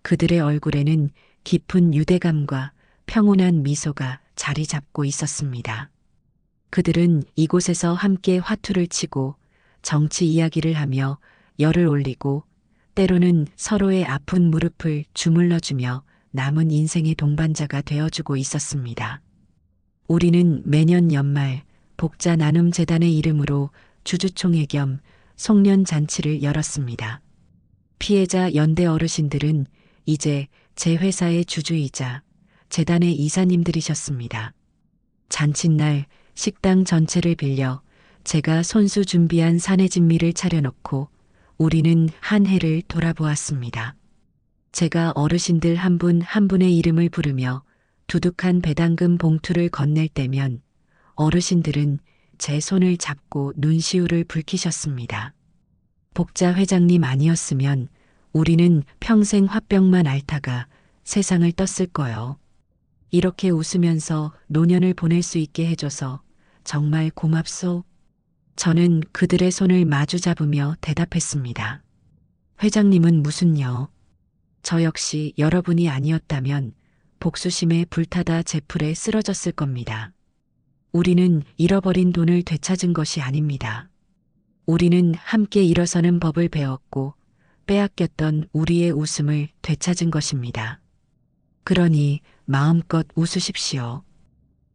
그들의 얼굴에는 깊은 유대감과 평온한 미소가 자리 잡고 있었습니다. 그들은 이곳에서 함께 화투를 치고 정치 이야기를 하며 열을 올리고 때로는 서로의 아픈 무릎을 주물러주며 남은 인생의 동반자가 되어주고 있었습니다. 우리는 매년 연말 복자 나눔 재단의 이름으로 주주총회 겸 송년 잔치를 열었습니다. 피해자 연대 어르신들은 이제 제 회사의 주주이자 재단의 이사님들이셨습니다. 잔칫날 식당 전체를 빌려 제가 손수 준비한 사내진미를 차려놓고 우리는 한 해를 돌아보았습니다. 제가 어르신들 한 분 한 분의 이름을 부르며 두둑한 배당금 봉투를 건넬 때면 어르신들은 제 손을 잡고 눈시울을 붉히셨습니다. 복자 회장님 아니었으면 우리는 평생 화병만 앓다가 세상을 떴을 거요. 이렇게 웃으면서 노년을 보낼 수 있게 해줘서 정말 고맙소. 저는 그들의 손을 마주 잡으며 대답했습니다. 회장님은 무슨요? 저 역시 여러분이 아니었다면 복수심에 불타다 제풀에 쓰러졌을 겁니다. 우리는 잃어버린 돈을 되찾은 것이 아닙니다. 우리는 함께 일어서는 법을 배웠고 빼앗겼던 우리의 웃음을 되찾은 것입니다. 그러니 마음껏 웃으십시오.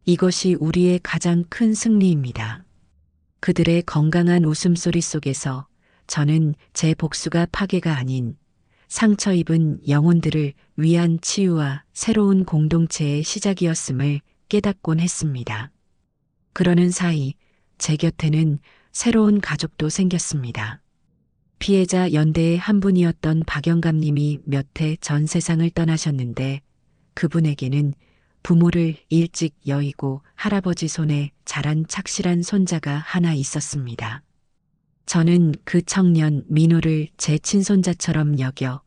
이것이 우리의 가장 큰 승리입니다. 그들의 건강한 웃음소리 속에서 저는 제 복수가 파괴가 아닌 상처 입은 영혼들을 위한 치유와 새로운 공동체의 시작이었음을 깨닫곤 했습니다. 그러는 사이 제 곁에는 새로운 가족도 생겼습니다. 피해자 연대의 한 분이었던 박영감님이 몇 해 전 세상을 떠나셨는데 그분에게는 부모를 일찍 여의고 할아버지 손에 자란 착실한 손자가 하나 있었습니다. 저는 그 청년 민호를 제 친손자처럼 여겨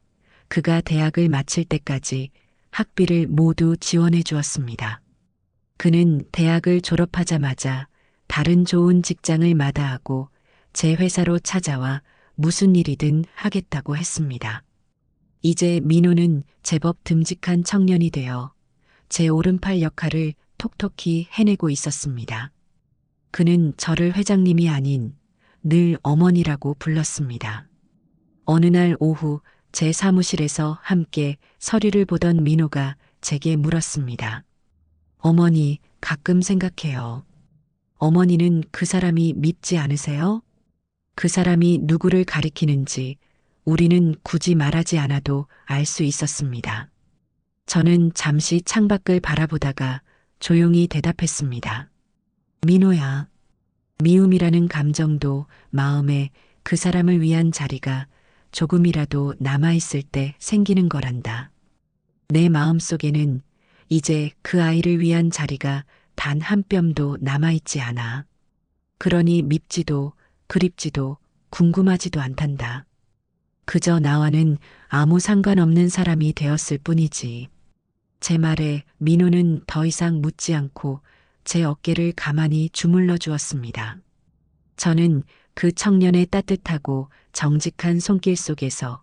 그가 대학을 마칠 때까지 학비를 모두 지원해 주었습니다. 그는 대학을 졸업하자마자 다른 좋은 직장을 마다하고 제 회사로 찾아와 무슨 일이든 하겠다고 했습니다. 이제 민호는 제법 듬직한 청년이 되어 제 오른팔 역할을 톡톡히 해내고 있었습니다. 그는 저를 회장님이 아닌 늘 어머니라고 불렀습니다. 어느 날 오후 제 사무실에서 함께 서류를 보던 민호가 제게 물었습니다. 어머니, 가끔 생각해요. 어머니는 그 사람이 밉지 않으세요? 그 사람이 누구를 가리키는지 우리는 굳이 말하지 않아도 알 수 있었습니다. 저는 잠시 창밖을 바라보다가 조용히 대답했습니다. 민호야, 미움이라는 감정도 마음에 그 사람을 위한 자리가 조금이라도 남아있을 때 생기는 거란다. 내 마음속에는 이제 그 아이를 위한 자리가 단 한 뼘도 남아있지 않아. 그러니 밉지도 그립지도 궁금하지도 않단다. 그저 나와는 아무 상관없는 사람이 되었을 뿐이지. 제 말에 민호는 더 이상 묻지 않고 제 어깨를 가만히 주물러 주었습니다. 저는 그 청년의 따뜻하고 정직한 손길 속에서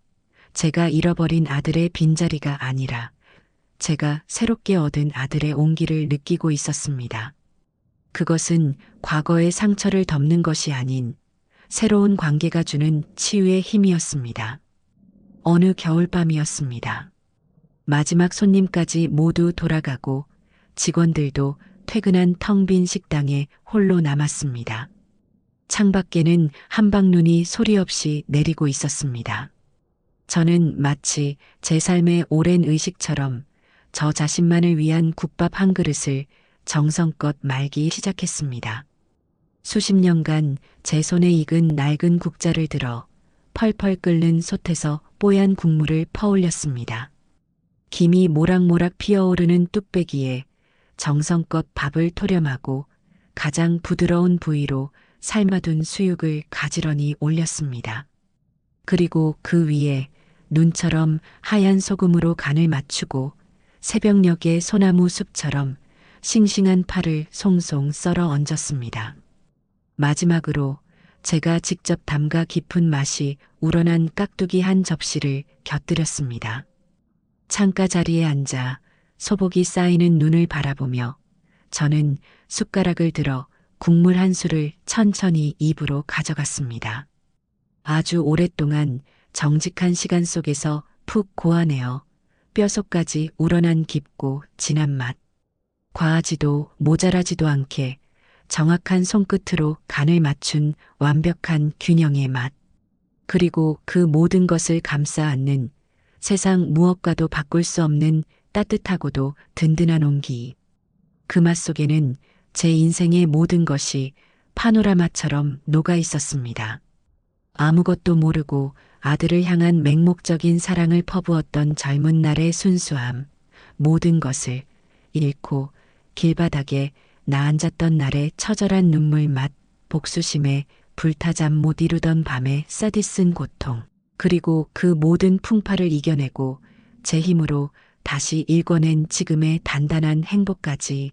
제가 잃어버린 아들의 빈자리가 아니라 제가 새롭게 얻은 아들의 온기를 느끼고 있었습니다. 그것은 과거의 상처를 덮는 것이 아닌 새로운 관계가 주는 치유의 힘이었습니다. 어느 겨울밤이었습니다. 마지막 손님까지 모두 돌아가고 직원들도 퇴근한 텅 빈 식당에 홀로 남았습니다. 창밖에는 한방눈이 소리 없이 내리고 있었습니다. 저는 마치 제 삶의 오랜 의식처럼 저 자신만을 위한 국밥 한 그릇을 정성껏 말기 시작했습니다. 수십 년간 제 손에 익은 낡은 국자를 들어 펄펄 끓는 솥에서 뽀얀 국물을 퍼올렸습니다. 김이 모락모락 피어오르는 뚝배기에 정성껏 밥을 토렴하고 가장 부드러운 부위로 삶아둔 수육을 가지런히 올렸습니다. 그리고 그 위에 눈처럼 하얀 소금으로 간을 맞추고 새벽녘의 소나무 숲처럼 싱싱한 파를 송송 썰어 얹었습니다. 마지막으로 제가 직접 담가 깊은 맛이 우러난 깍두기 한 접시를 곁들였습니다. 창가 자리에 앉아 소복이 쌓이는 눈을 바라보며 저는 숟가락을 들어 국물 한 술을 천천히 입으로 가져갔습니다. 아주 오랫동안 정직한 시간 속에서 푹 고아내어 뼛속까지 우러난 깊고 진한 맛. 과하지도 모자라지도 않게 정확한 손끝으로 간을 맞춘 완벽한 균형의 맛. 그리고 그 모든 것을 감싸 안는 세상 무엇과도 바꿀 수 없는 따뜻하고도 든든한 온기. 그 맛 속에는 제 인생의 모든 것이 파노라마처럼 녹아 있었습니다. 아무것도 모르고 아들을 향한 맹목적인 사랑을 퍼부었던 젊은 날의 순수함, 모든 것을 잃고 길바닥에 나앉았던 날의 처절한 눈물맛, 복수심에 불타잠 못 이루던 밤의 싸디쓴 고통, 그리고 그 모든 풍파를 이겨내고 제 힘으로 다시 일궈낸 지금의 단단한 행복까지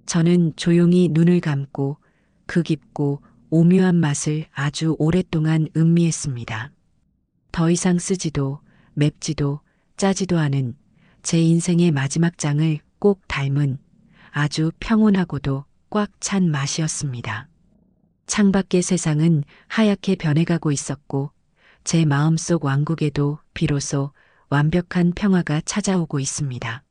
저는 조용히 눈을 감고 그 깊고 오묘한 맛을 아주 오랫동안 음미했습니다. 더 이상 쓰지도 맵지도 짜지도 않은 제 인생의 마지막 장을 꼭 닮은 아주 평온하고도 꽉 찬 맛이었습니다. 창밖의 세상은 하얗게 변해가고 있었고 제 마음속 왕국에도 비로소 완벽한 평화가 찾아오고 있습니다.